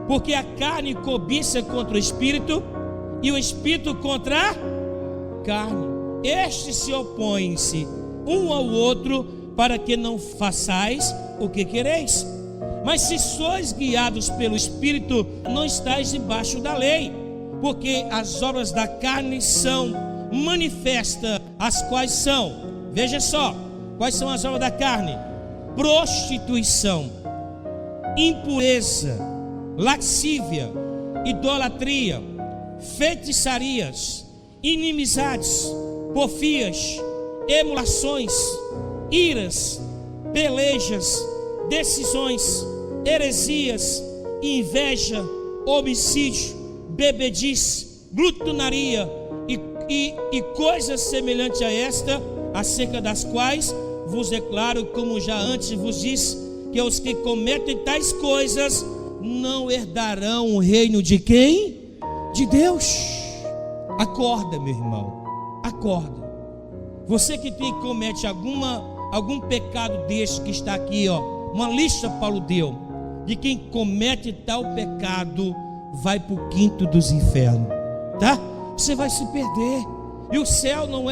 porque a carne cobiça contra o espírito, e o espírito contra carne. Estes se opõem-se um ao outro, para que não façais o que quereis. Mas se sois guiados pelo Espírito, não estáis debaixo da lei. Porque as obras da carne são manifestas, as quais são, veja só, quais são as obras da carne: prostituição, impureza, lascívia, idolatria, feitiçarias, inimizades, porfias, emulações, iras, pelejas, decisões, heresias, inveja, homicídio, bebedice, glutonaria e coisas semelhantes a esta, acerca das quais vos declaro, como já antes vos disse, que os que cometem tais coisas não herdarão o reino de quem? De Deus. Acorda, meu irmão, acorda. Você que comete algum pecado deste que está aqui, ó, uma lista Paulo deu, de quem comete tal pecado, vai para o quinto dos infernos, tá? Você vai se perder. E o céu não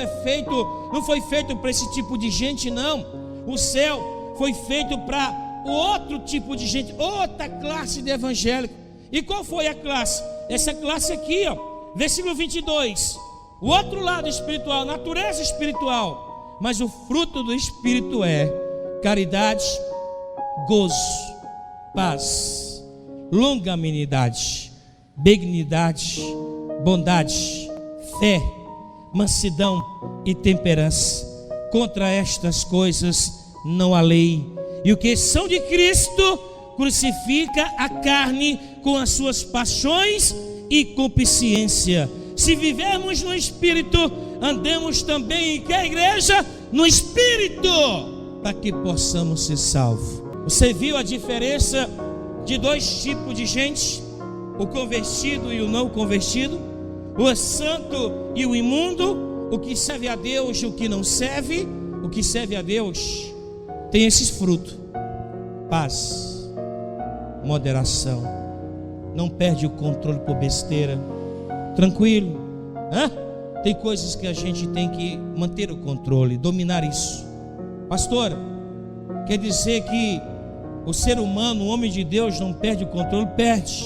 foi feito para esse tipo de gente, não. O céu foi feito para outro tipo de gente, outra classe de evangélico. E qual foi a classe? Essa classe aqui, ó, versículo 22. O outro lado espiritual, natureza espiritual. Mas o fruto do Espírito é caridade, gozo, paz, longanimidade, benignidade, bondade, fé, mansidão e temperança. Contra estas coisas não há lei. E o que são de Cristo crucifica a carne com as suas paixões e concupiscência. Se vivermos no Espírito, andemos também em que a igreja? No Espírito, para que possamos ser salvos. Você viu a diferença de dois tipos de gente? O convertido e o não convertido, o santo e o imundo, o que serve a Deus e o que não serve. O que serve a Deus tem esses frutos: paz, moderação, não perde o controle por besteira, tranquilo. Tem coisas que a gente tem que manter o controle, dominar isso. Pastora, quer dizer que o ser humano, o homem de Deus, não perde o controle? Perde,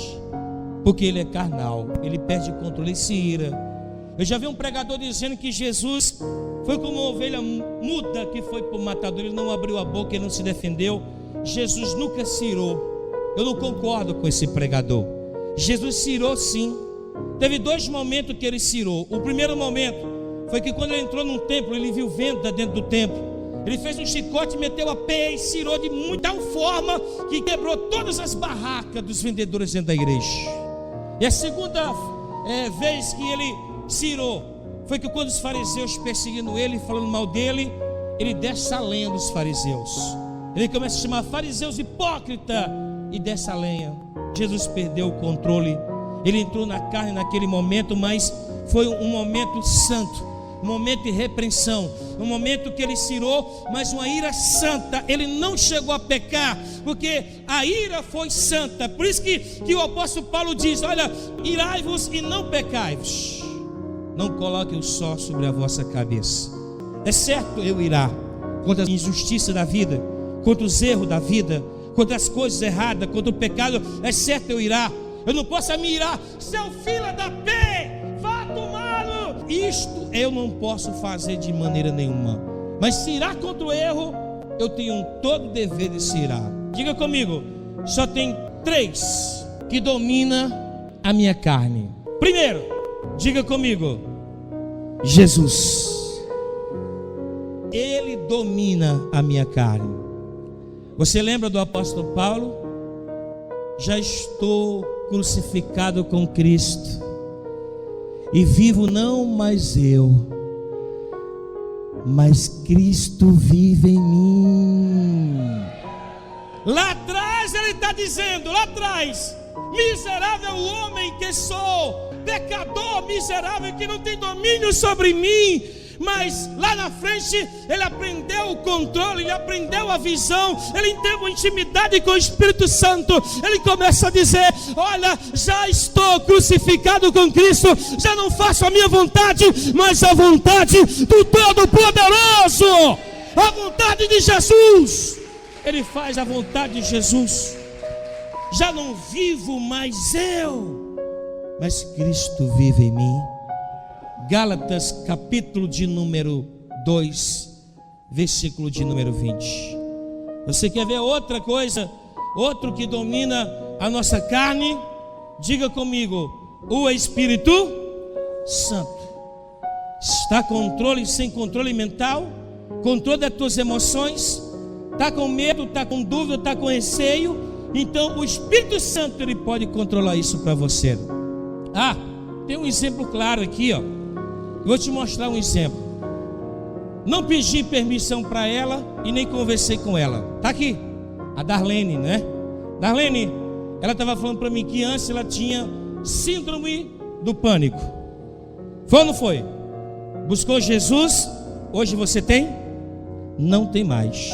porque ele é carnal, ele perde o controle, ele se ira. Eu já vi um pregador dizendo que Jesus foi como uma ovelha muda que foi para o matador, ele não abriu a boca, ele não se defendeu. Jesus nunca se irou. Eu não concordo com esse pregador. Jesus se irou sim. Teve dois momentos que ele se irou. O primeiro momento foi que quando ele entrou num templo, ele viu venda dentro do templo. Ele fez um chicote, meteu a pé e se irou de tal forma que quebrou todas as barracas dos vendedores dentro da igreja. E a segunda vez que ele se irou foi que quando os fariseus perseguindo ele, falando mal dele, ele desce a lenha dos fariseus. Ele começa a chamar fariseus hipócrita e desce a lenha. Jesus perdeu o controle. Ele entrou na carne naquele momento, mas foi um momento santo, um momento de repreensão, um momento que ele se irou, mas uma ira santa. Ele não chegou a pecar, porque a ira foi santa. Por isso que o apóstolo Paulo diz: olha, irai-vos e não pecai-vos. Não coloque o sol sobre a vossa cabeça. É certo eu irar contra a injustiça da vida, contra os erros da vida, contra as coisas erradas, contra o pecado. É certo eu irar. Eu não posso me irar: seu filho da P, vá tomá-lo. Isto eu não posso fazer de maneira nenhuma. Mas se irar contra o erro, eu tenho todo o dever de se irar. Diga comigo: só tem três que domina a minha carne. Primeiro, diga comigo: Jesus. Ele domina a minha carne. Você lembra do apóstolo Paulo? Já estou crucificado com Cristo, e vivo não mais eu, mas Cristo vive em mim. Lá atrás ele está dizendo, lá atrás: miserável homem que sou, pecador miserável que não tem domínio sobre mim. mas lá na frente ele aprendeu o controle, ele aprendeu a visão, ele teve uma intimidade com o Espírito Santo. Ele começa a dizer: olha, já estou crucificado com Cristo, já não faço a minha vontade, mas a vontade do Todo-Poderoso, a vontade de Jesus. Ele faz a vontade de Jesus. Já não vivo mais eu, mas Cristo vive em mim. Gálatas capítulo de número 2, versículo de número 20. Você quer ver outra coisa? Outro que domina a nossa carne? Diga comigo: o Espírito Santo. Está controle sem controle mental? Controle das tuas emoções? Está com medo, está com dúvida, está com receio? Então o Espírito Santo, ele pode controlar isso para você. Tem um exemplo claro aqui, ó. Vou te mostrar um exemplo. Não pedi permissão para ela e nem conversei com ela. Tá aqui, a Darlene, né? Darlene, ela estava falando para mim que antes ela tinha síndrome do pânico. Foi ou não foi? Buscou Jesus, hoje você tem? Não tem mais.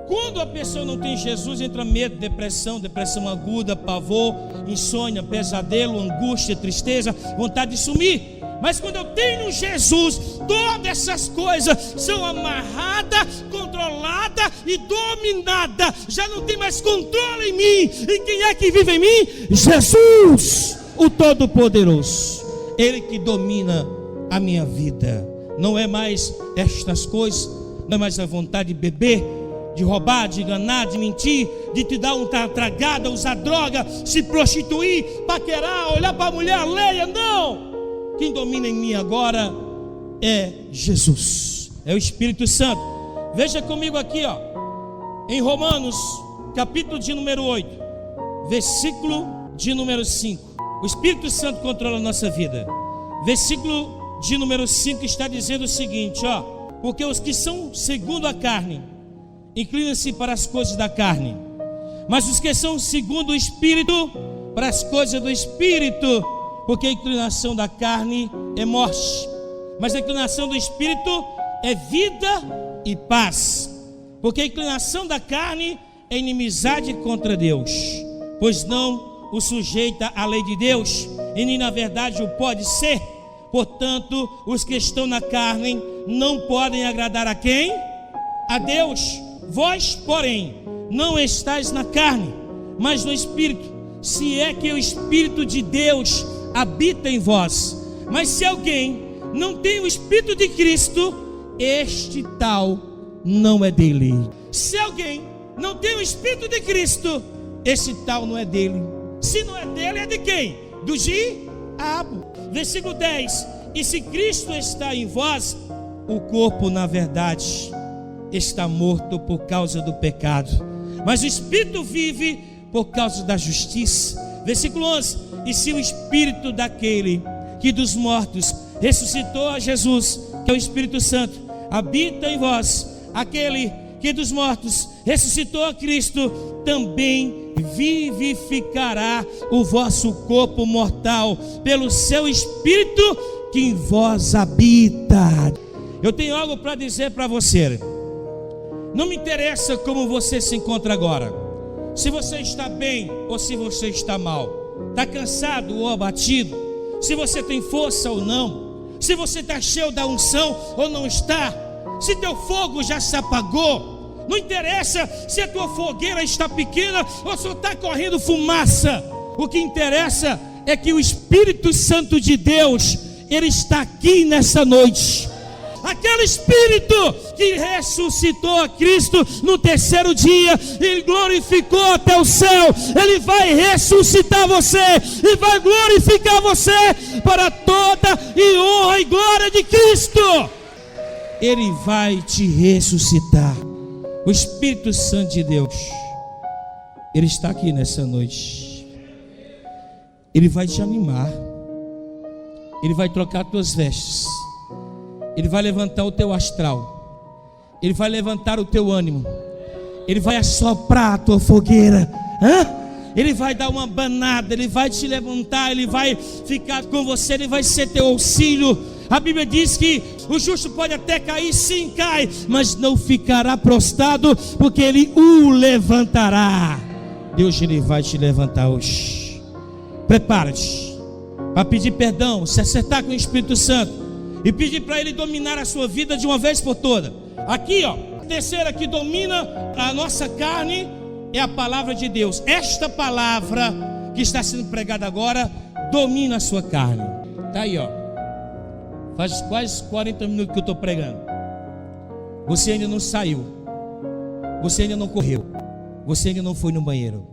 Quando a pessoa não tem Jesus, entra medo, depressão aguda, pavor, insônia, pesadelo, angústia, tristeza, vontade de sumir. Mas quando eu tenho Jesus, todas essas coisas são amarradas, controladas e dominadas. Já não tem mais controle em mim. E quem é que vive em mim? Jesus, o Todo-Poderoso. Ele que domina a minha vida. Não é mais estas coisas, não é mais a vontade de beber, de roubar, de enganar, de mentir, de te dar uma tragada, usar droga, se prostituir, paquerar, olhar para a mulher alheia. Não! Quem domina em mim agora é Jesus, é o Espírito Santo. Veja comigo aqui, ó, em Romanos, capítulo de número 8, versículo de número 5. O Espírito Santo controla a nossa vida. Versículo de número 5 está dizendo o seguinte, ó: porque os que são segundo a carne inclinam-se para as coisas da carne, mas os que são segundo o Espírito, para as coisas do Espírito. Porque a inclinação da carne é morte, mas a inclinação do Espírito é vida e paz. Porque a inclinação da carne é inimizade contra Deus, pois não o sujeita à lei de Deus, e nem na verdade o pode ser. Portanto, os que estão na carne não podem agradar a quem? A Deus. Vós, porém, não estáis na carne, mas no Espírito, se é que o Espírito de Deus habita em vós. Mas se alguém não tem o Espírito de Cristo, este tal não é dele. Se alguém não tem o Espírito de Cristo, esse tal não é dele. Se não é dele, é de quem? Do diabo. Versículo 10: e se Cristo está em vós, o corpo na verdade está morto por causa do pecado, mas o Espírito vive por causa da justiça. Versículo 11: e se o Espírito daquele que dos mortos ressuscitou a Jesus, que é o Espírito Santo, habita em vós, aquele que dos mortos ressuscitou a Cristo, também vivificará o vosso corpo mortal pelo seu Espírito que em vós habita. Eu tenho algo para dizer para você. Não me interessa como você se encontra agora, se você está bem ou se você está mal, está cansado ou abatido, se você tem força ou não, se você está cheio da unção ou não está, se teu fogo já se apagou. Não interessa se a tua fogueira está pequena ou só está correndo fumaça. O que interessa é que o Espírito Santo de Deus, ele está aqui nessa noite. Aquele Espírito que ressuscitou a Cristo no terceiro dia e glorificou até o céu, ele vai ressuscitar você e vai glorificar você para toda e honra e glória de Cristo. Ele vai te ressuscitar. O Espírito Santo de Deus, ele está aqui nessa noite. Ele vai te animar. Ele vai trocar tuas vestes. Ele vai levantar o teu astral. Ele vai levantar o teu ânimo. Ele vai assoprar a tua fogueira. Ele vai dar uma banada. Ele vai te levantar. Ele vai ficar com você. Ele vai ser teu auxílio. A Bíblia diz que o justo pode até cair, sim cai, mas não ficará prostrado, porque Ele o levantará. Deus, Ele vai te levantar hoje. Prepara-te para pedir perdão, se acertar com o Espírito Santo e pedir para Ele dominar a sua vida de uma vez por toda. Aqui, ó, a terceira que domina a nossa carne é a palavra de Deus. Esta palavra que está sendo pregada agora domina a sua carne. Está aí, ó. Faz quase 40 minutos que eu estou pregando. Você ainda não saiu. Você ainda não correu. Você ainda não foi no banheiro.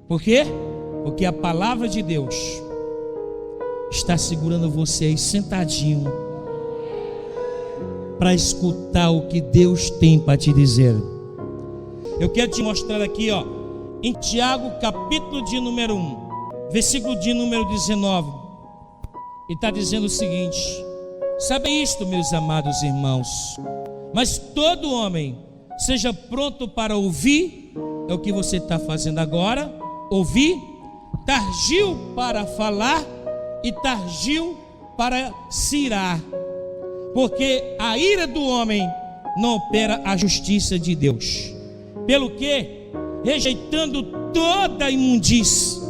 Por quê? Porque a palavra de Deus está segurando você aí sentadinho para escutar o que Deus tem para te dizer. Eu quero te mostrar aqui, ó, em Tiago, capítulo de número 1, versículo de número 19. E está dizendo o seguinte: sabe isto, meus amados irmãos, mas todo homem seja pronto para ouvir. É o que você está fazendo agora, ouvir, tardio para falar e tardio para se irar, porque a ira do homem não opera a justiça de Deus. Pelo que, rejeitando toda a imundície,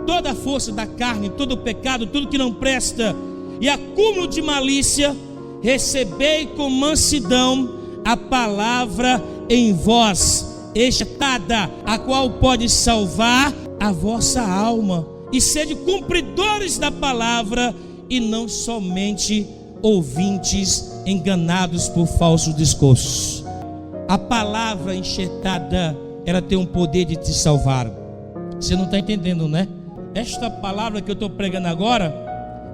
toda a força da carne, todo o pecado, tudo que não presta e acúmulo de malícia, recebei com mansidão a palavra em vós exjetada, a qual pode salvar a vossa alma, e sede cumpridores da palavra e não somente ouvintes enganados por falsos discursos. A palavra enxertada, ela tem um poder de te salvar. Você não está entendendo, né? Esta palavra que eu estou pregando agora,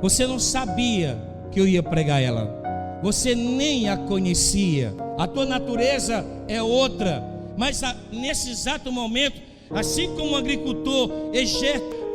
você não sabia que eu ia pregar ela. Você nem a conhecia. A tua natureza é outra. Mas nesse exato momento, assim como um agricultor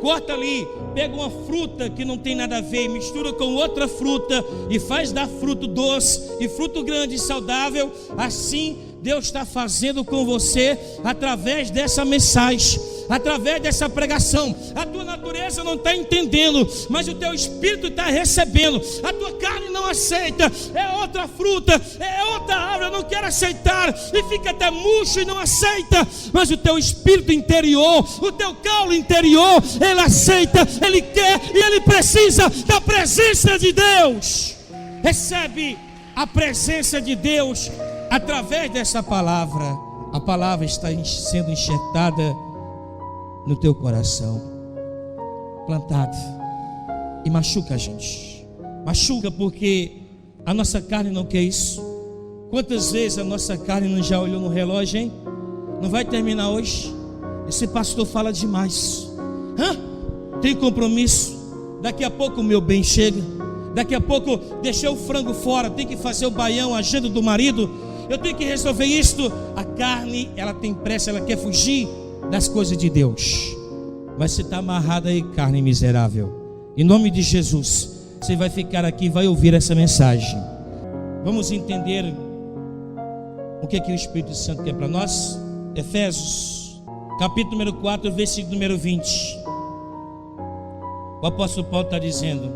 corta ali, pega uma fruta que não tem nada a ver, mistura com outra fruta e faz dar fruto doce e fruto grande e saudável, assim Deus está fazendo com você através dessa mensagem, através dessa pregação. A tua natureza não está entendendo, mas o teu espírito está recebendo. A tua carne não aceita, é outra fruta, é outra árvore, eu não quero aceitar, e fica até murcho e não aceita. Mas o teu espírito interior, o teu caule interior, ele aceita, ele quer e ele precisa da presença de Deus. Recebe a presença de Deus através dessa palavra. A palavra está sendo enxertada no teu coração, plantado, e machuca a gente. Machuca porque a nossa carne não quer isso. Quantas vezes a nossa carne não já olhou no relógio, hein? Não vai terminar hoje? Esse pastor fala demais. Tem compromisso. Daqui a pouco o meu bem chega. Daqui a pouco deixei o frango fora, tem que fazer o baião, a agenda do marido. Eu tenho que resolver isto. A carne, ela tem pressa, ela quer fugir das coisas de Deus. Mas você está amarrado aí, carne miserável. Em nome de Jesus, você vai ficar aqui e vai ouvir essa mensagem. Vamos entender o que é que o Espírito Santo quer para nós. Efésios, capítulo número 4, versículo número 20. O apóstolo Paulo está dizendo: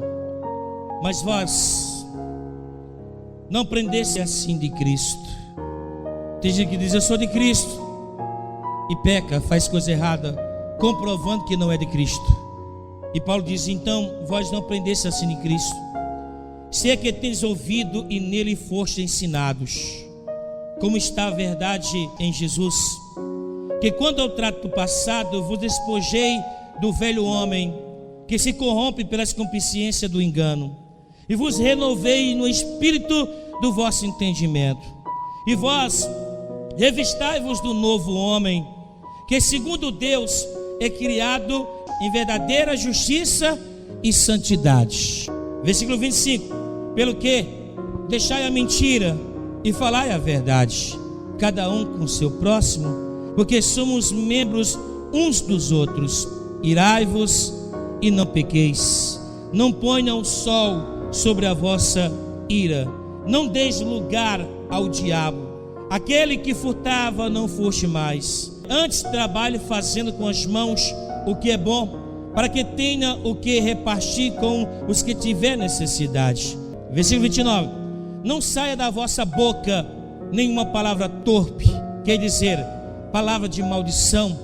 mas vós não prendesse assim de Cristo. Tem gente que diz: eu sou de Cristo, e peca, faz coisa errada, comprovando que não é de Cristo. E Paulo diz: então vós não prendesse assim de Cristo, se é que tens ouvido e nele foste ensinados, como está a verdade em Jesus, que quando ao trato do passado vos despojei do velho homem, que se corrompe pelas concupiscências do engano, e vos renovei no espírito do vosso entendimento, e vós revistai-vos do novo homem, que segundo Deus é criado em verdadeira justiça e santidade. Versículo 25: pelo que deixai a mentira e falai a verdade, cada um com o seu próximo, porque somos membros uns dos outros. Irai-vos e não pequeis, não ponham o sol sobre a vossa ira, não deis lugar ao diabo. Aquele que furtava, não furte mais, antes trabalhe fazendo com as mãos o que é bom, para que tenha o que repartir com os que tiver necessidade. Versículo 29. Não saia da vossa boca nenhuma palavra torpe, quer dizer, palavra de maldição,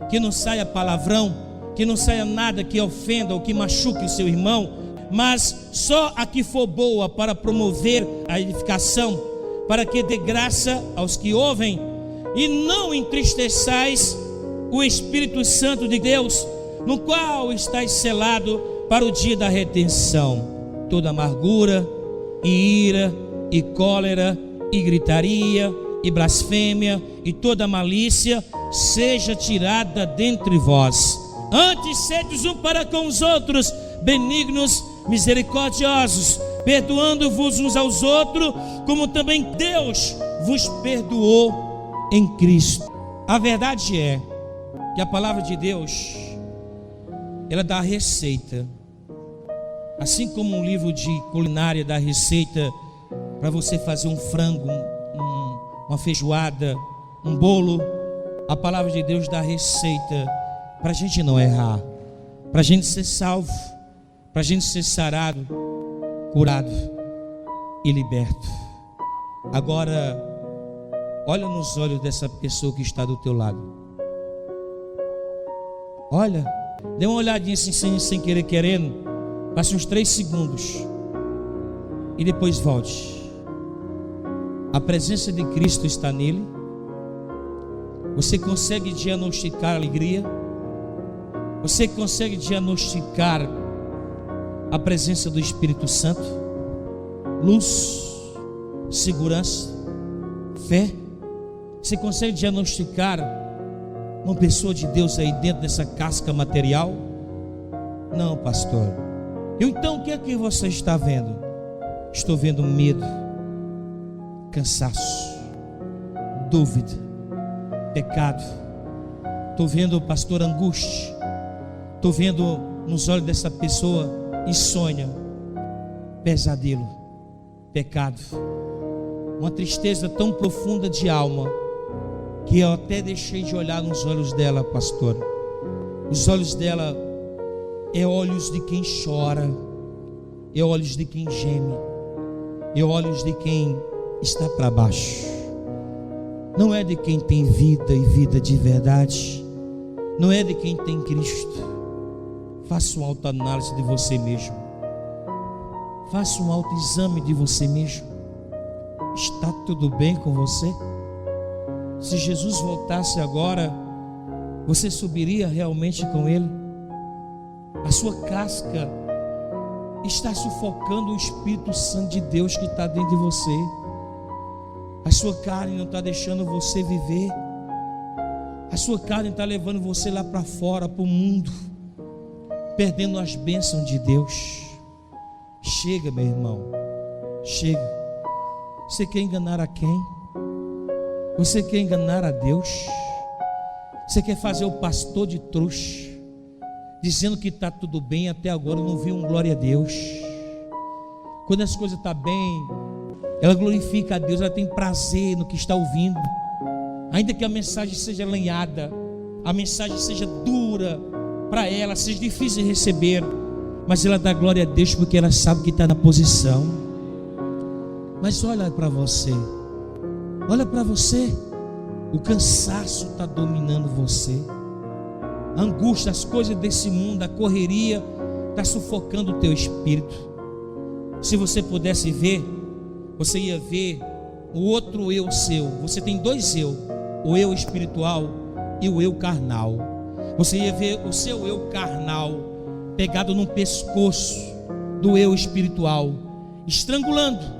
que não saia palavrão, que não saia nada que ofenda ou que machuque o seu irmão, mas só a que for boa para promover a edificação, para que dê graça aos que ouvem, e não entristeçais o Espírito Santo de Deus, no qual estáis selado para o dia da redenção. Toda amargura, e ira, e cólera, e gritaria, e blasfêmia, e toda malícia seja tirada dentre vós. Antes sedes um para com os outros, benignos, misericordiosos, perdoando-vos uns aos outros, como também Deus vos perdoou em Cristo. A verdade é que a palavra de Deus, ela dá a receita, assim como um livro de culinária dá a receita para você fazer um frango, uma feijoada, um bolo. A palavra de Deus dá a receita para a gente não errar, para a gente ser salvo, para a gente ser sarado, curado e liberto. Agora, olha nos olhos dessa pessoa que está do teu lado. Olha, dê uma olhadinha assim, sem querer, querendo. Passe uns 3 segundos e depois volte. A presença de Cristo está nele. Você consegue diagnosticar alegria? Você consegue diagnosticar a presença do Espírito Santo? Luz, segurança, fé. Você consegue diagnosticar uma pessoa de Deus aí dentro dessa casca material? Não, pastor. Então o que é que você está vendo? Estou vendo medo, cansaço, dúvida, pecado. Estou vendo, pastor, angústia. Estou vendo nos olhos dessa pessoa insônia, pesadelo, pecado, uma tristeza tão profunda de alma que eu até deixei de olhar nos olhos dela, pastor. Os olhos dela é olhos de quem chora, é olhos de quem geme, é olhos de quem está para baixo. Não é de quem tem vida e vida de verdade, não é de quem tem Cristo. Faça uma autoanálise de você mesmo, faça um autoexame de você mesmo. Está tudo bem com você? Se Jesus voltasse agora, você subiria realmente com Ele? A sua casca está sufocando o Espírito Santo de Deus que está dentro de você. A sua carne não está deixando você viver. A sua carne está levando você lá para fora, para o mundo, perdendo as bênçãos de Deus. Chega, meu irmão, chega. Você quer enganar a quem? Você quer enganar a Deus? Você quer fazer o pastor de trouxa, dizendo que está tudo bem, até agora não viu um glória a Deus. Quando as coisas estão bem, ela glorifica a Deus, ela tem prazer no que está ouvindo, ainda que a mensagem seja lenhada, a mensagem seja dura para ela, seja difícil de receber, mas ela dá glória a Deus porque ela sabe que está na posição. Mas olha para você, olha para você, o cansaço está dominando você, a angústia, as coisas desse mundo, a correria está sufocando o teu espírito. Se você pudesse ver, você ia ver o outro eu seu. Você tem 2 eu, o eu espiritual e o eu carnal. Você ia ver o seu eu carnal pegado no pescoço do eu espiritual, estrangulando,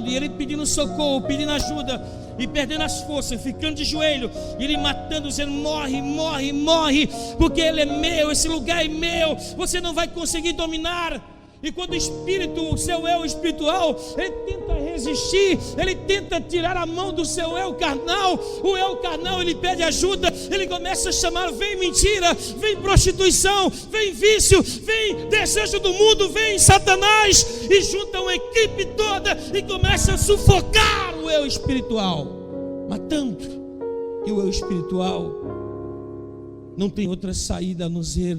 e ele pedindo socorro, pedindo ajuda, e perdendo as forças, ficando de joelho, e ele matando, dizendo: morre, morre, morre, porque ele é meu, esse lugar é meu, você não vai conseguir dominar. E quando o espírito, o seu eu espiritual, ele tenta resistir, ele tenta tirar a mão do seu eu carnal, o eu carnal, ele pede ajuda, ele começa a chamar: vem mentira, vem prostituição, vem vício, vem desejo do mundo, vem Satanás, e junta uma equipe toda e começa a sufocar o eu espiritual, matando. E o eu espiritual não tem outra saída a não ser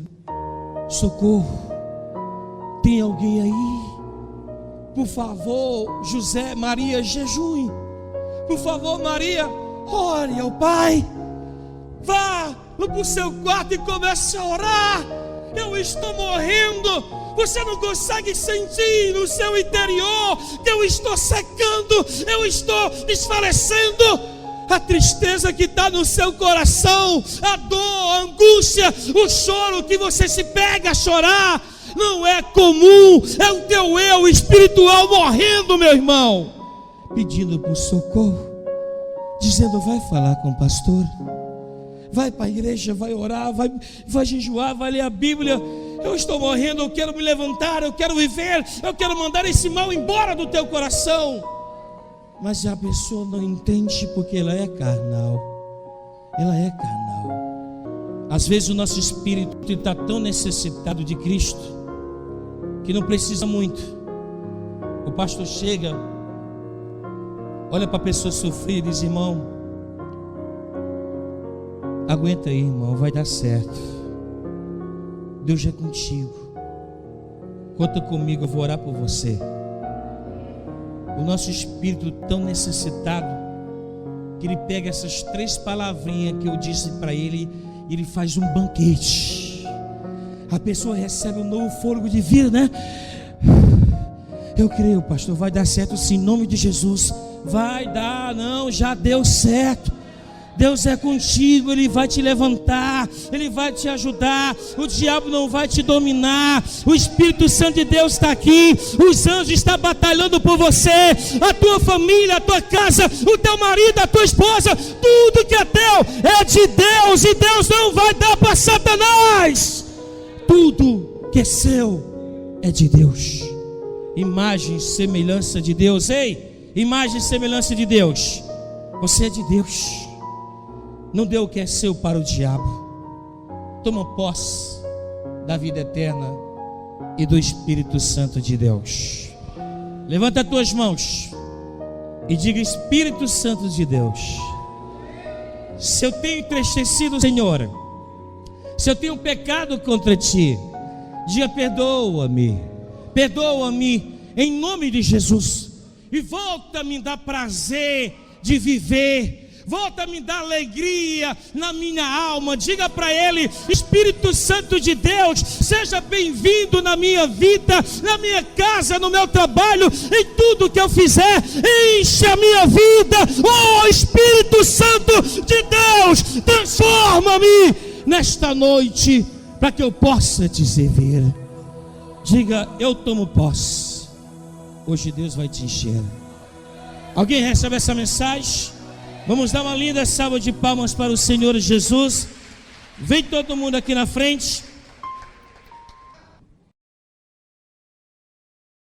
socorro. Tem alguém aí? Por favor, José, Maria, jejuem. Por favor, Maria, ore ao Pai. Vá para o seu quarto e comece a orar. Eu estou morrendo. Você não consegue sentir no seu interior que eu estou secando, eu estou desfalecendo. A tristeza que está no seu coração, a dor, a angústia, o choro que você se pega a chorar, não é comum, é o teu eu espiritual morrendo, meu irmão, pedindo por socorro, dizendo: vai falar com o pastor, vai para a igreja, vai orar, vai jejuar, vai ler a Bíblia. Eu estou morrendo, eu quero me levantar, eu quero viver, eu quero mandar esse mal embora do teu coração. Mas a pessoa não entende porque ela é carnal. Ela é carnal. Às vezes o nosso espírito está tão necessitado de Cristo que não precisa muito. O pastor chega, olha para a pessoa sofrer e diz: irmão, aguenta aí, irmão, vai dar certo. Deus é contigo. Conta comigo, eu vou orar por você. O nosso espírito tão necessitado que ele pega essas 3 palavrinhas que eu disse para ele e ele faz um banquete. A pessoa recebe um novo fôlego de vida, né? Eu creio, pastor, vai dar certo sim, em nome de Jesus. Vai dar, não, já deu certo. Deus é contigo, Ele vai te levantar, Ele vai te ajudar, o diabo não vai te dominar, o Espírito Santo de Deus está aqui, os anjos estão batalhando por você, a tua família, a tua casa, o teu marido, a tua esposa, tudo que é teu é de Deus, e Deus não vai dar para Satanás. Tudo que é seu é de Deus. Imagem e semelhança de Deus. Ei, imagem e semelhança de Deus. Você é de Deus. Não dê o que é seu para o diabo. Toma posse da vida eterna e do Espírito Santo de Deus. Levanta as tuas mãos e diga: Espírito Santo de Deus, se eu tenho entristecido, Senhor, se eu tenho pecado contra Ti, diga: perdoa-me, perdoa-me em nome de Jesus, e volta a me dar prazer de viver. Volta a me dar alegria na minha alma. Diga para Ele: Espírito Santo de Deus, seja bem-vindo na minha vida, na minha casa, no meu trabalho, em tudo que eu fizer. Enche a minha vida, oh Espírito Santo de Deus, transforma-me nesta noite, para que eu possa te servir. Diga: eu tomo posse. Hoje Deus vai te encher. Alguém recebe essa mensagem? Vamos dar uma linda salva de palmas para o Senhor Jesus. Vem todo mundo aqui na frente.